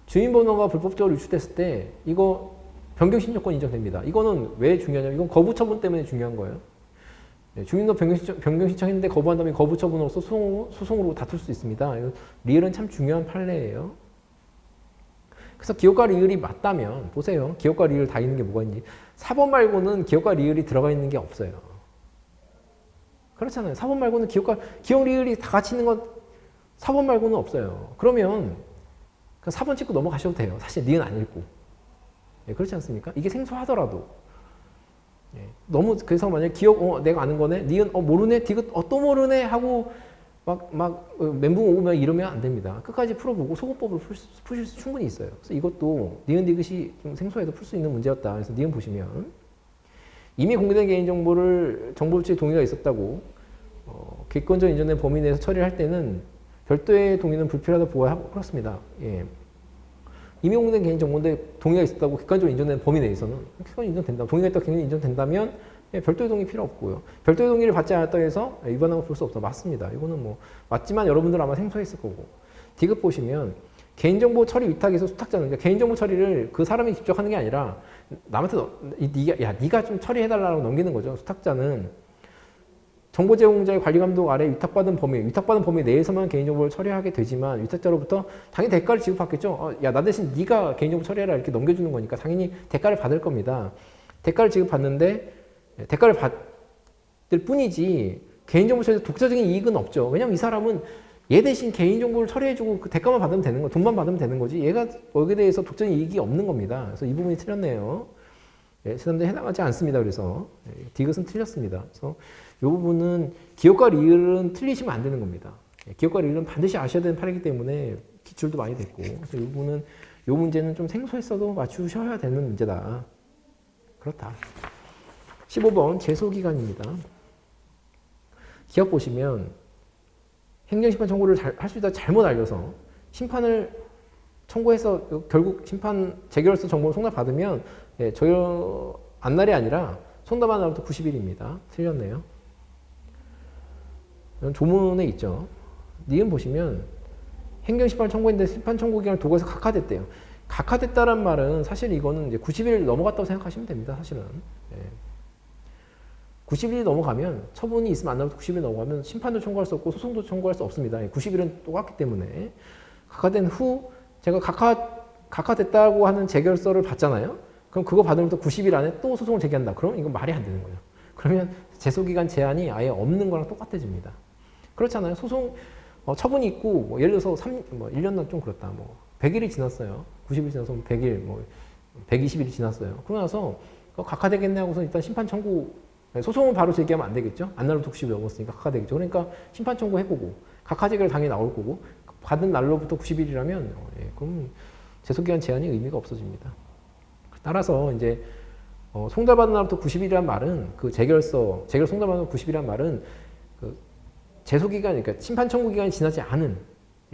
주민번호가 불법적으로 유출됐을 때 이거 변경 신청권 인정됩니다. 이거는 왜 중요하냐면 이건 거부 처분 때문에 중요한 거예요. 주민번호 변경 신청했는데 거부한다면 거부 처분으로서 소송으로 다툴 수 있습니다. 리을은 참 중요한 판례예요. 그래서 기역과 리을이 맞다면 보세요. 기역과 리을 다 있는 게 뭐가 있니? 4번 말고는 기역과 리을이 들어가 있는 게 없어요. 그렇잖아요. 4번 말고는 기역 리을이 다 같이 있는 건 4번 말고는 없어요. 그러면 4번 찍고 넘어가셔도 돼요. 사실 니은 안 읽고. 그렇지 않습니까? 이게 생소하더라도. 너무 그래서 만약에 기억 내가 아는 거네. 니은 모르네. 디귿 또 모르네 하고 막 멘붕 오면 이러면 안 됩니다. 끝까지 풀어보고 소거법을 푸실 수 충분히 있어요. 그래서 이것도 니은 디귿이 좀 생소해도 풀 수 있는 문제였다. 그래서 니은 보시면 이미 공개된 개인정보를 정보주체 동의가 있었다고 객관적 인정된 범위 내에서 처리를 할 때는 별도의 동의는 불필요하다 보호하고 그렇습니다. 예. 이미 공개된 개인정보인데 동의가 있었다고 객관적으로 인정된 범위 내에서는 객관적으로 인정된다. 동의가 있다고 객관적으로 인정된다면 별도의 동의 필요 없고요. 별도의 동의를 받지 않았다고 해서 위반하고 볼 수 없다. 맞습니다. 이거는 뭐 맞지만 여러분들 아마 생소했을 거고. 디귿 보시면 개인정보 처리 위탁에서 수탁자는 그러니까 개인정보 처리를 그 사람이 직접 하는 게 아니라 남한테 네가 좀 처리해달라고 넘기는 거죠. 수탁자는 정보 제공자의 관리 감독 아래 위탁받은 범위 내에서만 개인정보를 처리하게 되지만 위탁자로부터 당연히 대가를 지급받겠죠. 나 대신 네가 개인정보 처리해라 이렇게 넘겨주는 거니까 당연히 대가를 받을 겁니다. 대가를 지급받는데 대가를 받을 뿐이지 개인정보 처리에서 독자적인 이익은 없죠. 왜냐면 이 사람은 얘 대신 개인정보를 처리해주고 그 대가만 받으면 되는 거, 돈만 받으면 되는 거지. 얘가 여기에 대해서 독자적인 이익이 없는 겁니다. 그래서 이 부분이 틀렸네요. 사람들이 해당하지 않습니다. 그래서 디귿은 틀렸습니다. 그래서 이 부분은 기역과 리을은 틀리시면 안 되는 겁니다. 기역과 리을은 반드시 아셔야 되는 판이기 때문에 기출도 많이 됐고 그래서 이 부분은 이 문제는 좀 생소했어도 맞추셔야 되는 문제다. 그렇다. 15번 제소기간입니다. 기억 보시면 행정심판 청구를 할 수 있다 잘못 알려서 심판을 청구해서 결국 심판 재결서 정보를 송달받으면 안날이 아니라 송달받은 날부터 90일입니다. 틀렸네요. 조문에 있죠. 니은 보시면 행정심판 청구했는데 심판 청구 기간을 도구에서 각하됐대요. 각하됐다는 말은 사실 이거는 이제 90일 넘어갔다고 생각하시면 됩니다. 사실은. 90일이 넘어가면 처분이 있으면 안 나오고 90일 넘어가면 심판도 청구할 수 없고 소송도 청구할 수 없습니다. 90일은 똑같기 때문에 각하된 후 제가 각하됐다고 하는 재결서를 받잖아요. 그럼 그거 받으면서 90일 안에 또 소송을 제기한다. 그럼 이건 말이 안 되는 거예요. 그러면 제소기간 제한이 아예 없는 거랑 똑같아집니다. 그렇잖아요. 소송 처분이 있고 뭐 예를 들어서 1년은 좀 그렇다. 100일이 지났어요. 90일 지나서 100일, 120일이 지났어요. 그러고 나서 각하되겠네 하고서 일단 심판 청구 소송은 바로 제기하면 안 되겠죠. 안날로부터 90일 넘었으니까 각하되겠죠. 그러니까 심판 청구해보고 각하제결 당연히 나올 거고 받은 날로부터 90일이라면 그럼 제소기간 제한이 의미가 없어집니다. 따라서 이제 송달받은 날부터 90일이란 말은 그 재결 송달받은 90일이란 말은 그 제소기간 그러니까 심판 청구 기간이 지나지 않은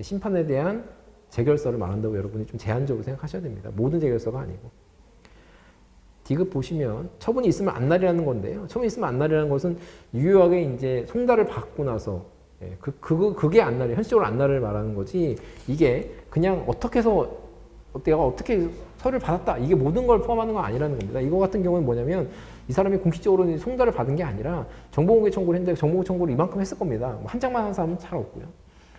심판에 대한 재결서를 말한다고 여러분이 좀 제한적으로 생각하셔야 됩니다. 모든 재결서가 아니고. 디귿 보시면 처분이 있으면 안날이라는 건데요. 처분이 있으면 안날이라는 것은 유효하게 이제 송달을 받고 나서 그게 안날이에요. 현실적으로 안날을 말하는 거지 이게 그냥 어떻게 해서 내가 어떻게 서류를 받았다 이게 모든 걸 포함하는 건 아니라는 겁니다. 이거 같은 경우는 뭐냐면 이 사람이 공식적으로 송달을 받은 게 아니라 정보공개 청구를 했는데 정보공개 청구를 이만큼 했을 겁니다. 한 장만 한 사람은 잘 없고요.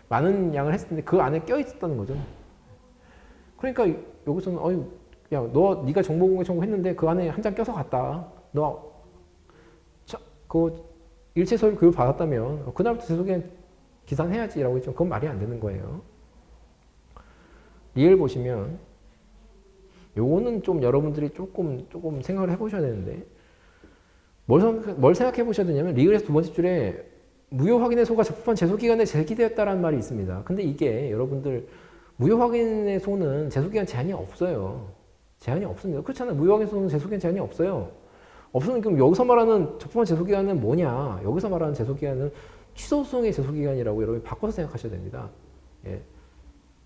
많은 양을 했을 텐데 그 안에 껴있었다는 거죠. 그러니까 여기서는 네가 정보공개 청구했는데 그 안에 한 장 껴서 갔다. 그 일체 서류 교육 받았다면 그날부터 제소기간 기산해야지라고 했죠. 그건 말이 안 되는 거예요. 리을 보시면 요거는 좀 여러분들이 조금 생각을 해보셔야 되는데, 뭘 생각해 보셔야 되냐면, 리을에서 두 번째 줄에 무효 확인의 소가 적법한 제소기간에 제기되었다라는 말이 있습니다. 근데 이게 여러분들 무효 확인의 소는 제소기간 제한이 없어요. 제한이 없습니다. 그렇잖아요. 무효 확인의 소는 제소기간 제한이 없어요. 없으면 그럼 여기서 말하는 적법한 제소기간은 뭐냐? 여기서 말하는 제소기간은 취소소송의 제소기간이라고 여러분이 바꿔서 생각하셔야 됩니다. 예.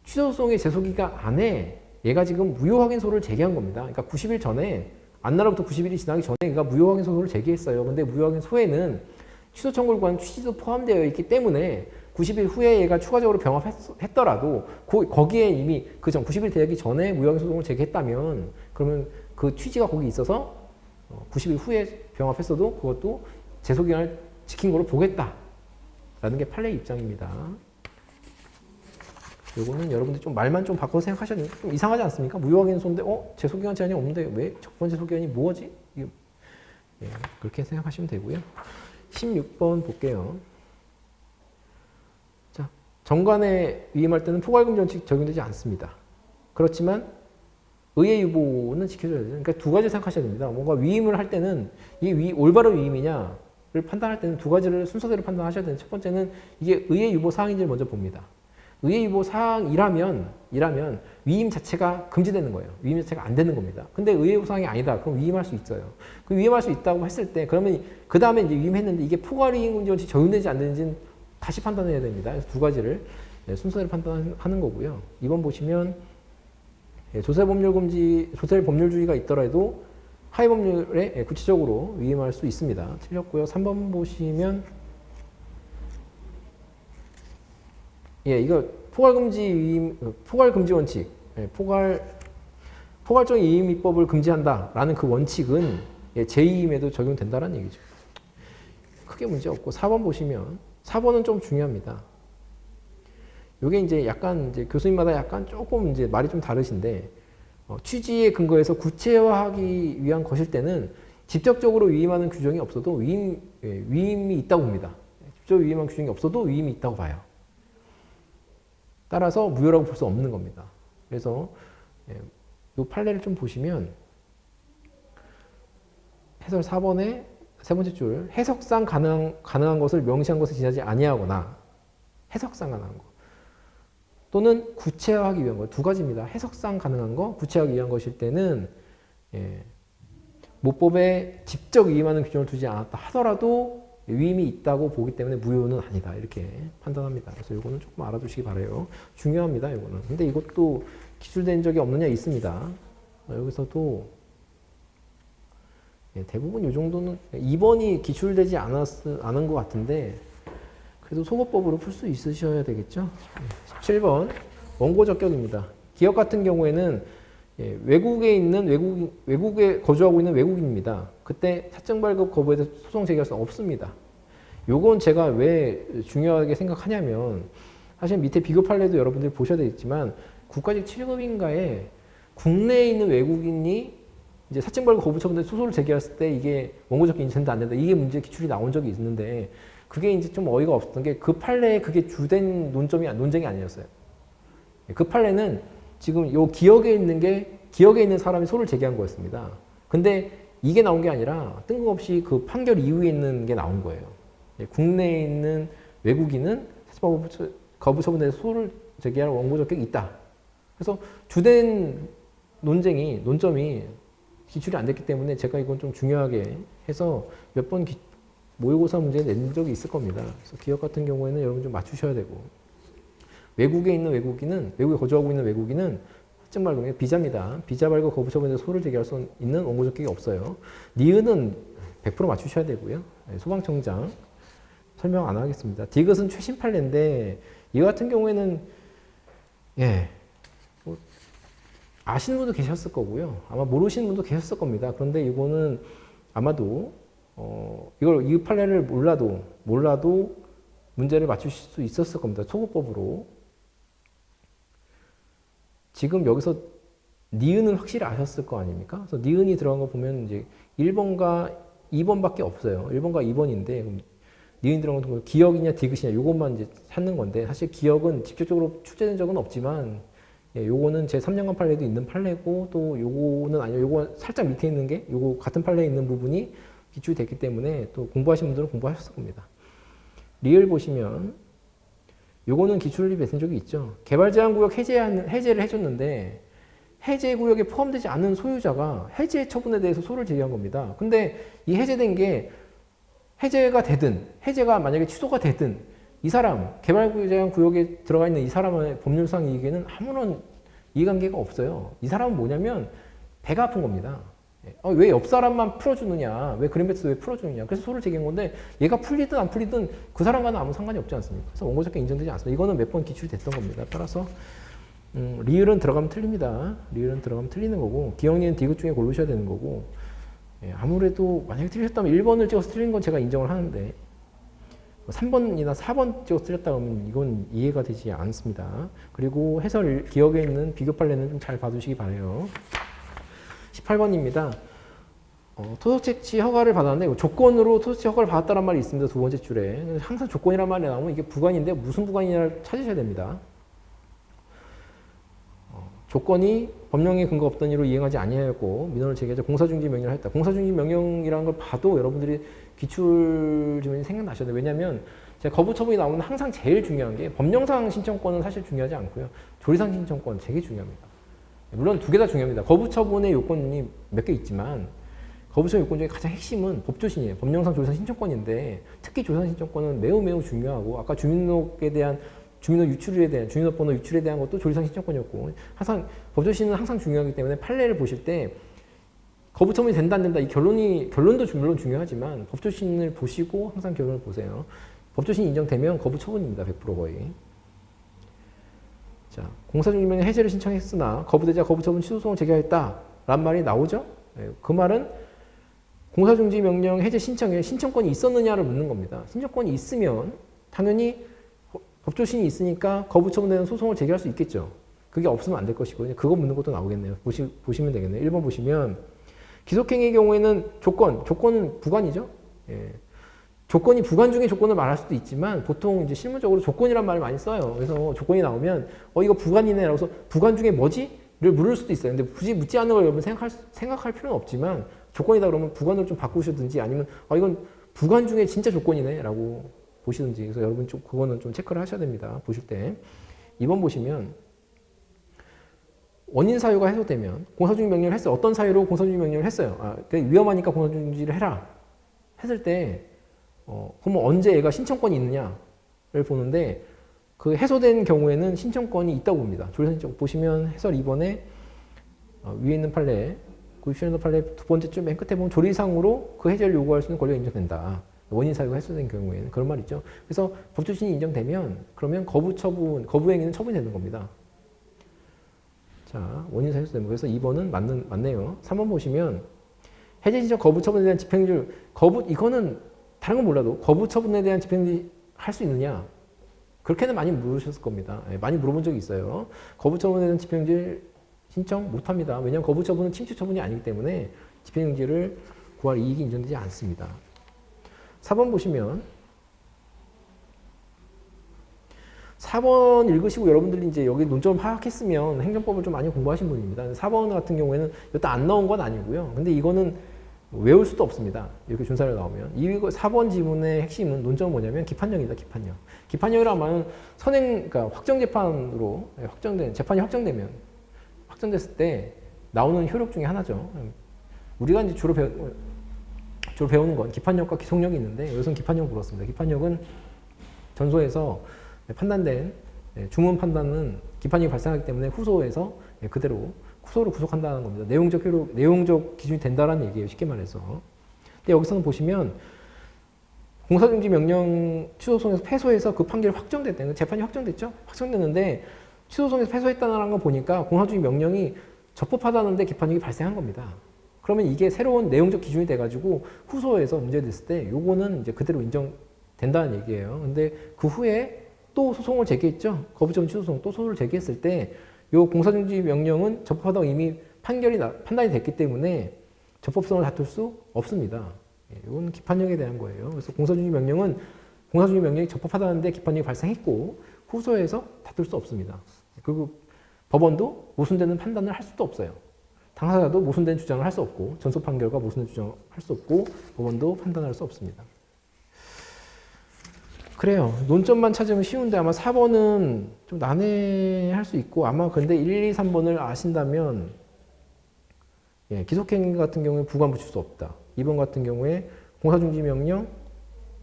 취소소송의 제소기간 안에 얘가 지금 무효 확인소를 제기한 겁니다. 그러니까 90일 전에 안날로부터 90일이 지나기 전에 얘가 무효 확인소를 제기했어요. 근데 무효 확인소에는 취소 청구를 구한 취지도 포함되어 있기 때문에 90일 후에 얘가 추가적으로 병합했더라도 거기에 이미 그 전 90일 되기 전에 무효 확인 소송을 제기했다면 그러면 그 취지가 거기 있어서 90일 후에 병합했어도 그것도 제소기간을 지킨 걸로 보겠다라는 게 판례의 입장입니다. 요거는 여러분들 좀 말만 좀 바꿔서 생각하셔야 돼요. 좀 이상하지 않습니까? 무효확인소인데 제소기간 제한이 없는데 왜 적법한 제소기간이 뭐지? 예, 그렇게 생각하시면 되고요. 16번 볼게요. 자, 정관에 위임할 때는 포괄금지 원칙 적용되지 않습니다. 그렇지만 의의 유보는 지켜줘야 돼요. 그러니까 두 가지 생각하셔야 됩니다. 뭔가 위임을 할 때는 이게 올바른 위임이냐를 판단할 때는 두 가지를 순서대로 판단하셔야 되는데, 첫 번째는 이게 의의 유보 사항인지를 먼저 봅니다. 의의 유보 사항이라면 위임 자체가 금지되는 거예요. 위임 자체가 안 되는 겁니다. 근데 의의 유보 사항이 아니다. 그럼 위임할 수 있어요. 그 위임할 수 있다고 했을 때 그러면 그 다음에 이제 위임했는데 이게 포괄이익금지 원칙 적용되지 안 되는지는 다시 판단해야 됩니다. 그래서 두 가지를 순서대로 판단하는 거고요. 2번 보시면 조세 법률주의가 있더라도 하위 법률에 구체적으로 위임할 수 있습니다. 틀렸고요. 3번 보시면 이거 포괄금지 원칙, 포괄적인 이임 입법을 금지한다라는 그 원칙은 재이임에도 적용된다는 얘기죠. 크게 문제 없고 4번 보시면 4번은 좀 중요합니다. 이게 이제 약간 이제 교수님마다 약간 조금 이제 말이 좀 다르신데 취지에 근거해서 구체화하기 위한 것일 때는 직접적으로 위임하는 규정이 없어도 위임이 있다고 봅니다. 직접 위임한 규정이 없어도 위임이 있다고 봐요. 따라서 무효라고 볼 수 없는 겁니다. 그래서 이 판례를 좀 보시면 해설 4번의 세 번째 줄 해석상 가능한 것을 명시한 것을 지나지 아니하거나 해석상 가능한 것 또는 구체화하기 위한 것 두 가지입니다. 해석상 가능한 거, 구체화하기 위한 것일 때는 모법에 직접 위임하는 규정을 두지 않았다 하더라도 위임이 있다고 보기 때문에 무효는 아니다. 이렇게 판단합니다. 그래서 이거는 조금 알아두시기 바라요. 중요합니다. 이거는. 근데 이것도 기출된 적이 없느냐 있습니다. 여기서도 대부분 이 정도는 2번이 기출되지 않은 것 같은데 그래도 속어법으로 풀 수 있으셔야 되겠죠. 17번 원고 적격입니다. 기업 같은 경우에는 외국에 거주하고 있는 외국인입니다. 그때 사증 발급 거부에 대해서 소송 제기할 수 없습니다. 요건 제가 왜 중요하게 생각하냐면 사실 밑에 비교 판례도 여러분들이 보셔야 되겠지만 국가직 7급인가에 국내에 있는 외국인이 이제 사증 발급 거부 처분에 소송을 제기했을 때 이게 원고 적격 인지된다 안 된다 이게 문제 기출이 나온 적이 있는데 그게 이제 좀 어이가 없었던 게 그 판례에 그게 주된 논쟁이 아니었어요. 그 판례는 지금 요 기억에 있는 사람이 소를 제기한 거였습니다. 근데 이게 나온 게 아니라 뜬금없이 그 판결 이후에 있는 게 나온 거예요. 국내에 있는 외국인은 사증 거부 처분에 소를 제기할 원고 적격이 있다. 그래서 주된 논점이 기출이 안 됐기 때문에 제가 이건 좀 중요하게 해서 몇 번 모의고사 문제 낸 적이 있을 겁니다. 그래서 기업 같은 경우에는 여러분 좀 맞추셔야 되고 외국에 거주하고 있는 외국인은 사증 발급이 비자입니다. 비자 발급 거부 처분에 소를 제기할 수 있는 원고 적격이 없어요. 니은은 100% 맞추셔야 되고요. 소방청장 설명 안 하겠습니다. 디귿은 최신 판례인데 이 같은 경우에는 뭐 아시는 분도 계셨을 거고요. 아마 모르시는 분도 계셨을 겁니다. 그런데 이거는 아마도 이 판례를 몰라도 문제를 맞추실 수 있었을 겁니다. 소거법으로. 지금 여기서 니은은 확실히 아셨을 거 아닙니까? 그래서 니은이 들어간 거 보면 이제 1번과 2번밖에 없어요. 1번과 2번인데 니은이 들어간 건 기억이냐 디귿이냐 이것만 이제 찾는 건데 사실 기억은 직접적으로 출제된 적은 없지만 예, 요거는 제 3년간 판례도 있는 판례고 또 요거는 아니요. 요거 살짝 밑에 있는 게 요거 같은 판례에 있는 부분이 기출이 됐기 때문에 또 공부하신 분들은 공부하셨을 겁니다. 리을 보시면 요거는 기출이 뱉은 적이 있죠. 개발제한구역 해제를 해줬는데 해제 구역에 포함되지 않은 소유자가 해제 처분에 대해서 소를 제기한 겁니다. 근데 이 해제된 게 해제가 되든 해제가 만약에 취소가 되든 이 사람 개발제한구역에 들어가 있는 이 사람의 법률상 이익에는 아무런 이해관계가 없어요. 이 사람은 뭐냐면 배가 아픈 겁니다. 왜 옆 사람만 풀어주느냐, 왜 그린베트스 왜 풀어주느냐. 그래서 소를 제기한 건데 얘가 풀리든 안 풀리든 그 사람과는 아무 상관이 없지 않습니까? 그래서 원고적격 인정되지 않습니다. 이거는 몇 번 기출이 됐던 겁니다. 따라서 리을은 들어가면 틀립니다. 리을은 들어가면 틀리는 거고 기억니은 디귿 중에 고르셔야 되는 거고 예, 아무래도 만약에 틀리셨다면 1번을 찍어서 틀린 건 제가 인정을 하는데 3번이나 4번 찍어서 틀렸다 그러면 이건 이해가 되지 않습니다. 그리고 해설 기억에 있는 비교 판례는 좀 잘 봐두시기 바라요. 18번입니다. 토속 채취 허가를 받았는데 조건으로 토속 채취 허가를 받았다는 말이 있습니다. 두 번째 줄에. 항상 조건이란 말이 나오면 이게 부관인데 무슨 부관이냐를 찾으셔야 됩니다. 조건이 법령에 근거 없던 이유로 이행하지 아니하였고 민원을 제기하자 공사중지 명령을 했다. 공사중지 명령이라는 걸 봐도 여러분들이 기출 지문이 생각나셔야 돼요. 왜냐하면 제가 거부 처분이 나오면 항상 제일 중요한 게 법령상 신청권은 사실 중요하지 않고요. 조리상 신청권 되게 중요합니다. 물론 두 개 다 중요합니다. 거부 처분의 요건이 몇 개 있지만 거부 처분 요건 중에 가장 핵심은 법조신이에요. 법령상 조리상 신청권인데 특히 조리상 신청권은 매우 중요하고 아까 주민등록에 대한 주민등록 유출에 대한 주민등록번호 유출에 대한 것도 조리상 신청권이었고 항상 법조신은 항상 중요하기 때문에 판례를 보실 때 거부 처분이 된다 안 된다 이 결론도 물론 중요하지만 법조신을 보시고 항상 결론을 보세요. 법조신이 인정되면 거부 처분입니다. 100% 거의. 자, 공사중지명령 해제를 신청했으나 거부되자 거부처분 취소소송을 제기하였다 라는 말이 나오죠. 그 말은 공사중지명령 해제 신청에 신청권이 있었느냐를 묻는 겁니다. 신청권이 있으면 당연히 법조신이 있으니까 거부처분되는 소송을 제기할 수 있겠죠. 그게 없으면 안 될 것이고 그거 묻는 것도 나오겠네요. 보시면 되겠네요. 1번 보시면 기속행위의 경우에는 조건은 부관이죠. 예. 조건이 부관 중에 조건을 말할 수도 있지만 보통 이제 실무적으로 조건이란 말을 많이 써요. 그래서 조건이 나오면 이거 부관이네 라고 해서 부관 중에 뭐지?를 물을 수도 있어요. 근데 굳이 묻지 않는 걸 여러분 생각할 필요는 없지만 조건이다 그러면 부관을 좀 바꾸시든지 아니면 이건 부관 중에 진짜 조건이네 라고 보시든지 그래서 여러분 좀 그거는 좀 체크를 하셔야 됩니다. 보실 때 2번 보시면 원인 사유가 해소되면 공사중지 명령을 했어요. 어떤 사유로 공사중지 명령을 했어요. 위험하니까 공사중지를 해라 했을 때 그러면 언제 얘가 신청권이 있느냐를 보는데 그 해소된 경우에는 신청권이 있다고 봅니다. 조리상 신청 보시면 해설 2번에 위에 있는 판례 90년도 판례 두 번째 줄 맨 끝에 보면 조리상으로 그 해제를 요구할 수 있는 권리가 인정된다. 원인 사유가 해소된 경우에는 그런 말 있죠. 그래서 법조신이 인정되면 그러면 거부행위는 처분이 되는 겁니다. 자, 원인 사유 해소되면 그래서 2번은 맞네요. 3번 보시면 해제 신청 거부 처분에 대한 집행률 이거는 다른 건 몰라도 거부 처분에 대한 집행률 할 수 있느냐 그렇게는 많이 물으셨을 겁니다. 많이 물어본 적이 있어요. 거부 처분에 대한 집행률 신청 못합니다. 왜냐하면 거부 처분은 침투 처분이 아니기 때문에 집행유지를 구할 이익이 인정되지 않습니다. 4번 보시면 4번 읽으시고 여러분들이 이제 여기 논점을 파악했으면 행정법을 좀 많이 공부하신 분입니다. 4번 같은 경우에는 여기다 안 나온 건 아니고요. 근데 이거는 외울 수도 없습니다. 이렇게 준사를 나오면. 4번 지문의 핵심은 논점은 뭐냐면 기판령이다. 기판령. 기판령이라는 말은 그러니까 확정재판으로 재판이 확정됐을 때 나오는 효력 중에 하나죠. 우리가 이제 주로 배우는 건 기판력과 기속력이 있는데 여기서는 기판력 물었습니다. 기판력은 전소에서 판단된 주문 판단은 기판력이 발생하기 때문에 후소에서 그대로 후소를 구속한다는 겁니다. 내용적 기준이 된다라는 얘기예요. 쉽게 말해서. 근데 여기서는 보시면 공사중지 명령 취소소송에서 패소해서 그 판결이 확정됐다는 재판이 확정됐죠. 확정됐는데 취소소송에서 패소했다는 거 보니까 공사중지 명령이 적법하다는데 기판력이 발생한 겁니다. 그러면 이게 새로운 내용적 기준이 돼가지고 후소에서 문제됐을 때 요거는 이제 그대로 인정된다는 얘기예요. 근데 그 후에 또 소송을 제기했죠. 거부처분 취소소송 또 소송을 제기했을 때 요 공사중지 명령은 적법하다고 이미 판단이 됐기 때문에 적법성을 다툴 수 없습니다. 이건 기판력에 대한 거예요. 그래서 공사중지 명령이 적법하다는데 기판력이 발생했고 후소에서 다툴 수 없습니다. 그리고 법원도 모순되는 판단을 할 수도 없어요. 당사자도 모순된 주장을 할 수 없고 전소 판결과 모순된 주장을 할 수 없고 법원도 판단할 수 없습니다. 그래요. 논점만 찾으면 쉬운데 아마 4번은 좀 난해할 수 있고 아마 근데 1, 2, 3번을 아신다면 예, 기속행위 같은 경우에 부관 붙일 수 없다. 2번 같은 경우에 공사중지명령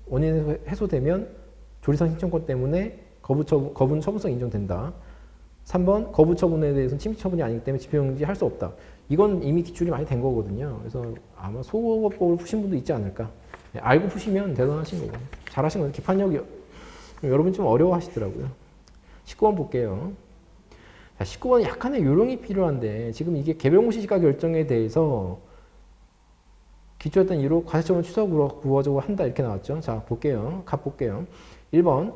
원인 해소되면 조리상 신청권 때문에 거부는 처분성 인정된다. 3번 거부 처분에 대해서는 침시 처분이 아니기 때문에 집행정지 할 수 없다. 이건 이미 기출이 많이 된 거거든요. 그래서 아마 소거법을 푸신 분도 있지 않을까. 네, 알고 푸시면 대단하신 거고. 잘하신 거예요. 기판력이 여러분 좀 어려워하시더라고요. 19번 볼게요. 자, 19번은 약간의 요령이 필요한데 지금 이게 개별공고 시지가 결정에 대해서 기초했던 이유로 과세처분 취소 부과적으로 한다 이렇게 나왔죠. 자 볼게요. 갑 볼게요. 1번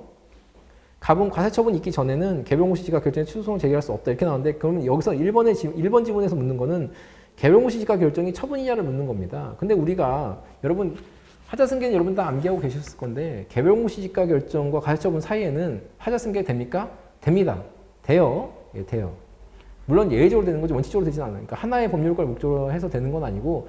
갑은 과세처분 있기 전에는 개별공고 시지가 결정에 취소송을 제기할 수 없다 이렇게 나오는데 그러면 여기서 1번 지문에서 묻는 거는 개별공고 시지가 결정이 처분이냐를 묻는 겁니다. 근데 우리가 여러분 하자승계는 여러분 다 암기하고 계셨을 건데 개별공고 시지가 결정과 과세처분 사이에는 하자승계 됩니까? 됩니다. 돼요. 예, 돼요. 물론 예외적으로 되는 거지 원칙적으로 되진 않아요. 그러니까 하나의 법률과를 목적으로 해서 되는 건 아니고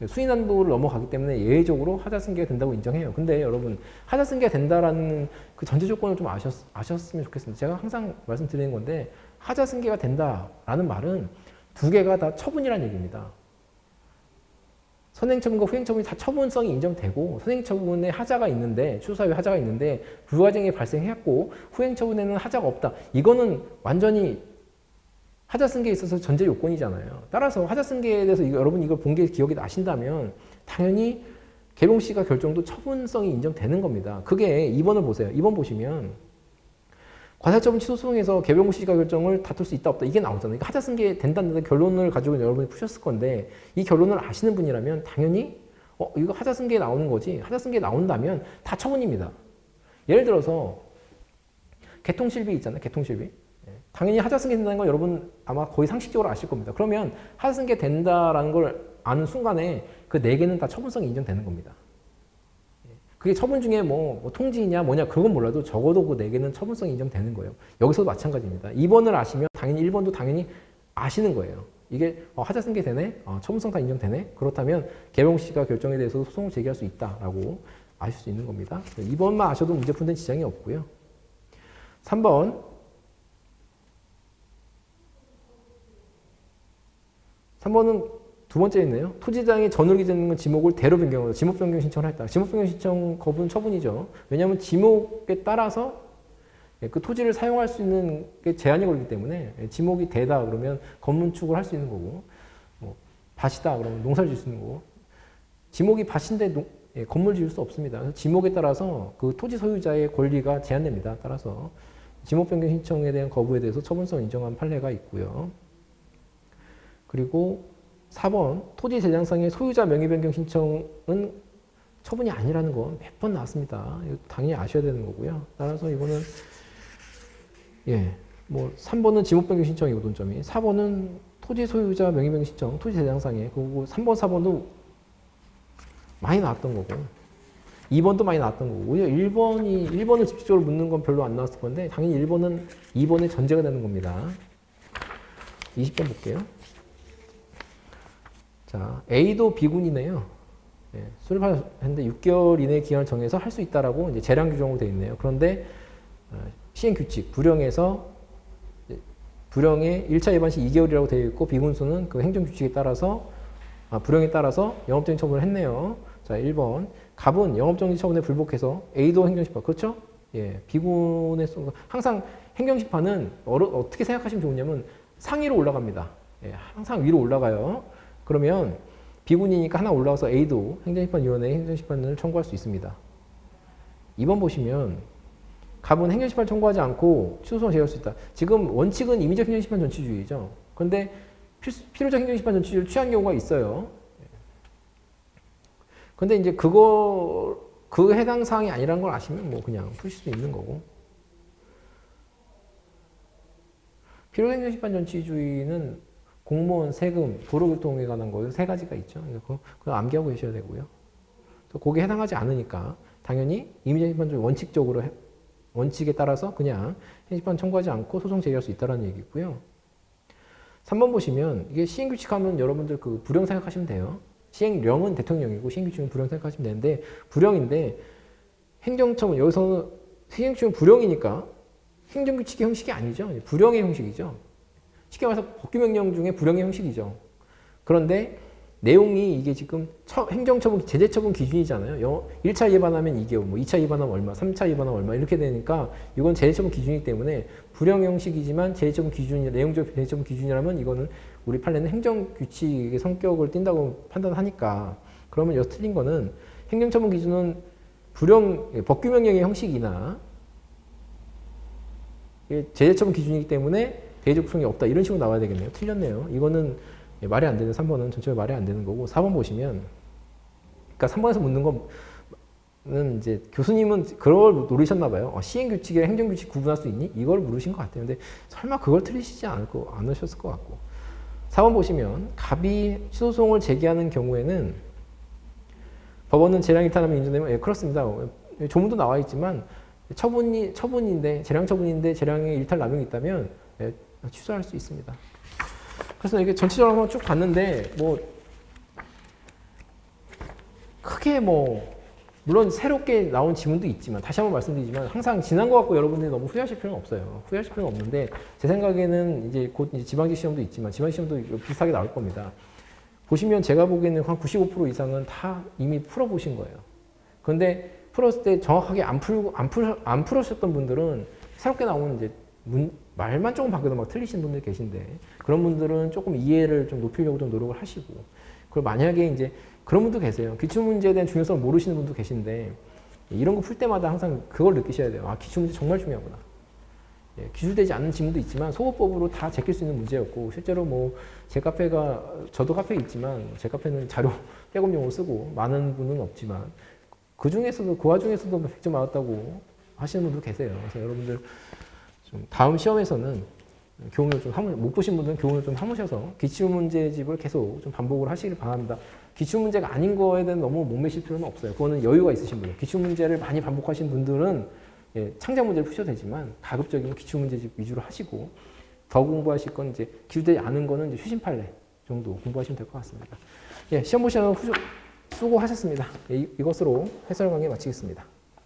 수위난도를 넘어가기 때문에 예외적으로 하자승계가 된다고 인정해요. 근데 여러분 하자승계가 된다라는 그 전제 조건을 좀 아셨으면 좋겠습니다. 제가 항상 말씀드리는 건데 하자승계가 된다라는 말은 두 개가 다 처분이라는 얘기입니다. 선행처분과 후행처분이 다 처분성이 인정되고 선행처분에 하자가 있는데 추수사유에 하자가 있는데 불가증이 발생했고 후행처분에는 하자가 없다. 이거는 완전히 하자승계에 있어서 전제 요건이잖아요. 따라서 하자승계에 대해서 여러분 이걸 본 게 기억이 나신다면 당연히 개별공시지가 결정도 처분성이 인정되는 겁니다. 그게 2번을 보세요. 2번 보시면 과세처분 취소 소송에서 개별공시지가 결정을 다툴 수 있다 없다 이게 나오잖아요. 그러니까 하자승계 된다는 결론을 가지고 여러분이 푸셨을 건데 이 결론을 아시는 분이라면 당연히 이거 하자승계에 나오는 거지. 하자승계에 나온다면 다 처분입니다. 예를 들어서 개통실비 있잖아요. 개통실비. 당연히 하자승계 된다는 걸 여러분 아마 거의 상식적으로 아실 겁니다. 그러면 하자승계 된다라는 걸 아는 순간에 그 4개는 다 처분성이 인정되는 겁니다. 그게 처분 중에 뭐 통지냐 뭐냐 그건 몰라도 적어도 그 4개는 처분성이 인정되는 거예요. 여기서도 마찬가지입니다. 2번을 아시면 당연히 1번도 당연히 아시는 거예요. 이게 하자승계 되네? 처분성 다 인정되네? 그렇다면 개별공시지가 결정에 대해서 소송을 제기할 수 있다라고 아실 수 있는 겁니다. 2번만 아셔도 문제 푸는 지장이 없고요. 3번은 두 번째 있네요. 토지장이 전월기 되는 건 지목을 대로 변경으로 지목 변경 신청을 했다. 지목 변경 신청 거부는 처분이죠. 왜냐하면 지목에 따라서 그 토지를 사용할 수 있는 게 제한이 걸리기 때문에 지목이 대다 그러면 건문축을 할 수 있는 거고 밭이다 그러면 농사를 지을 수 있는 거고 지목이 밭인데 건물 지을 수 없습니다. 그래서 지목에 따라서 그 토지 소유자의 권리가 제한됩니다. 따라서 지목 변경 신청에 대한 거부에 대해서 처분성 인정한 판례가 있고요. 그리고 4번 토지 재량상의 소유자 명의 변경 신청은 처분이 아니라는 건 몇 번 나왔습니다. 이거 당연히 아셔야 되는 거고요. 따라서 이거는 3번은 지목 변경 신청이고 논점이 4번은 토지 소유자 명의 변경 신청 토지 재량상의 그리고 3번 4번도 많이 나왔던 거고 2번도 많이 나왔던 거고 오히려 1번을 집중적으로 묻는 건 별로 안 나왔을 건데 당연히 1번은 2번의 전제가 되는 겁니다. 20번 볼게요. 자, A도 B군이네요. 수립하셨는데 6개월 이내 기한을 정해서 할 수 있다라고 이제 재량 규정으로 되어 있네요. 그런데 시행 규칙 불령에서 불령의 1차 위반 시 2개월이라고 되어 있고 비군수는 그 행정 규칙에 따라서 불령에 따라서 영업정지 처분을 했네요. 자, 1번 갑은 영업정지 처분에 불복해서 A도 행정심판 그렇죠? 비군의 항상 행정심판은 어떻게 생각하시면 좋으냐면 상위로 올라갑니다. 항상 위로 올라가요. 그러면 비군이니까 하나 올라와서 A도 행정심판위원회에 행정심판을 청구할 수 있습니다. 2번 보시면 갑은 행정심판 청구하지 않고 취소소송을 제기할 수 있다. 지금 원칙은 임의적 행정심판 전치주의죠. 그런데 필요적 행정심판 전치주의를 취한 경우가 있어요. 근데 이제 그 해당 사항이 아니라는 걸 아시면 뭐 그냥 푸실 수 있는 거고. 필요적 행정심판 전치주의는 공무원, 세금, 도로교통에 관한 거 3가지가 있죠. 그거 암기하고 계셔야 되고요. 또 거기에 해당하지 않으니까 당연히 임의적 심판주의 원칙에 따라서 그냥 행정심판 청구하지 않고 소송 제기할 수 있다는 얘기고요. 3번 보시면 이게 시행규칙하면 여러분들 그 불령 생각하시면 돼요. 시행령은 대통령이고 시행규칙은 불령 생각하시면 되는데 불령인데 행정처분 여기서는 시행규칙은 불령이니까 행정규칙의 형식이 아니죠. 불령의 형식이죠. 쉽게 말해서 법규명령 중에 불령의 형식이죠. 그런데 내용이 이게 지금 행정처분, 제재처분 기준이잖아요. 1차 위반하면 2개월, 뭐 2차 위반하면 얼마, 3차 위반하면 얼마 이렇게 되니까 이건 제재처분 기준이기 때문에 불령 형식이지만 제재처분 기준이 내용적 제재처분 기준이라면 이거는 우리 판례는 행정규칙의 성격을 띈다고 판단하니까 그러면 여기서 틀린 거는 행정처분 기준은 법규명령의 형식이나 제재처분 기준이기 때문에 대외적 구성이 없다 이런 식으로 나와야 되겠네요. 틀렸네요. 이거는 말이 안 되는 3번은 전체적으로 말이 안 되는 거고 4번 보시면 그러니까 3번에서 묻는 거는 이제 교수님은 그걸 노리셨나 봐요. 시행규칙이랑 행정규칙 구분할 수 있니? 이걸 물으신 것 같아요. 근데 설마 그걸 틀리시지 않으셨을 것 같고 4번 보시면 갑이 소송을 제기하는 경우에는 법원은 재량 일탈하면 인정되면 예, 그렇습니다. 조문도 나와 있지만 처분인데 재량 처분인데 재량의 일탈 남용이 있다면 예, 취소할 수 있습니다. 그래서 이게 전체적으로 한번 쭉 봤는데 뭐 크게 뭐 물론 새롭게 나온 지문도 있지만 다시 한번 말씀드리지만 항상 지난 거 갖고 여러분들이 너무 후회하실 필요는 없어요. 후회하실 필요는 없는데 제 생각에는 이제 곧 이제 지방직 시험도 있지만 지방직 시험도 비슷하게 나올 겁니다. 보시면 제가 보기에는 한 95% 이상은 다 이미 풀어보신 거예요. 그런데 풀었을 때 정확하게 안 풀으셨던 분들은 새롭게 나오는 이제 말만 조금 바뀌어도 막 틀리신 분들 계신데 그런 분들은 조금 이해를 좀 높이려고 좀 노력을 하시고 그리고 만약에 이제 그런 분도 계세요. 기출문제에 대한 중요성을 모르시는 분도 계신데 이런 거 풀 때마다 항상 그걸 느끼셔야 돼요. 아, 기출문제 정말 중요하구나. 예, 기술되지 않는 지문도 있지만 소거법으로 다 제낄 수 있는 문제였고 실제로 뭐 제 카페가 저도 카페에 있지만 제 카페는 자료 백업용으로 쓰고 많은 분은 없지만 그 와중에서도 100점 맞았다고 하시는 분도 계세요. 그래서 여러분들 좀 다음 시험에서는 교훈을 좀 못 보신 분들은 교훈을 좀 삼으셔서 기출문제집을 계속 좀 반복을 하시길 바랍니다. 기출문제가 아닌 거에 대한 너무 목매실 필요는 없어요. 그거는 여유가 있으신 분들. 기출문제를 많이 반복하신 분들은 예, 창작 문제를 푸셔도 되지만 가급적이면 기출문제집 위주로 하시고 더 공부하실 건 이제 기술되지 않은 거는 이제 휴심판례 정도 공부하시면 될 것 같습니다. 예, 시험 보시는 수고하셨습니다. 예, 이것으로 해설 강의 마치겠습니다.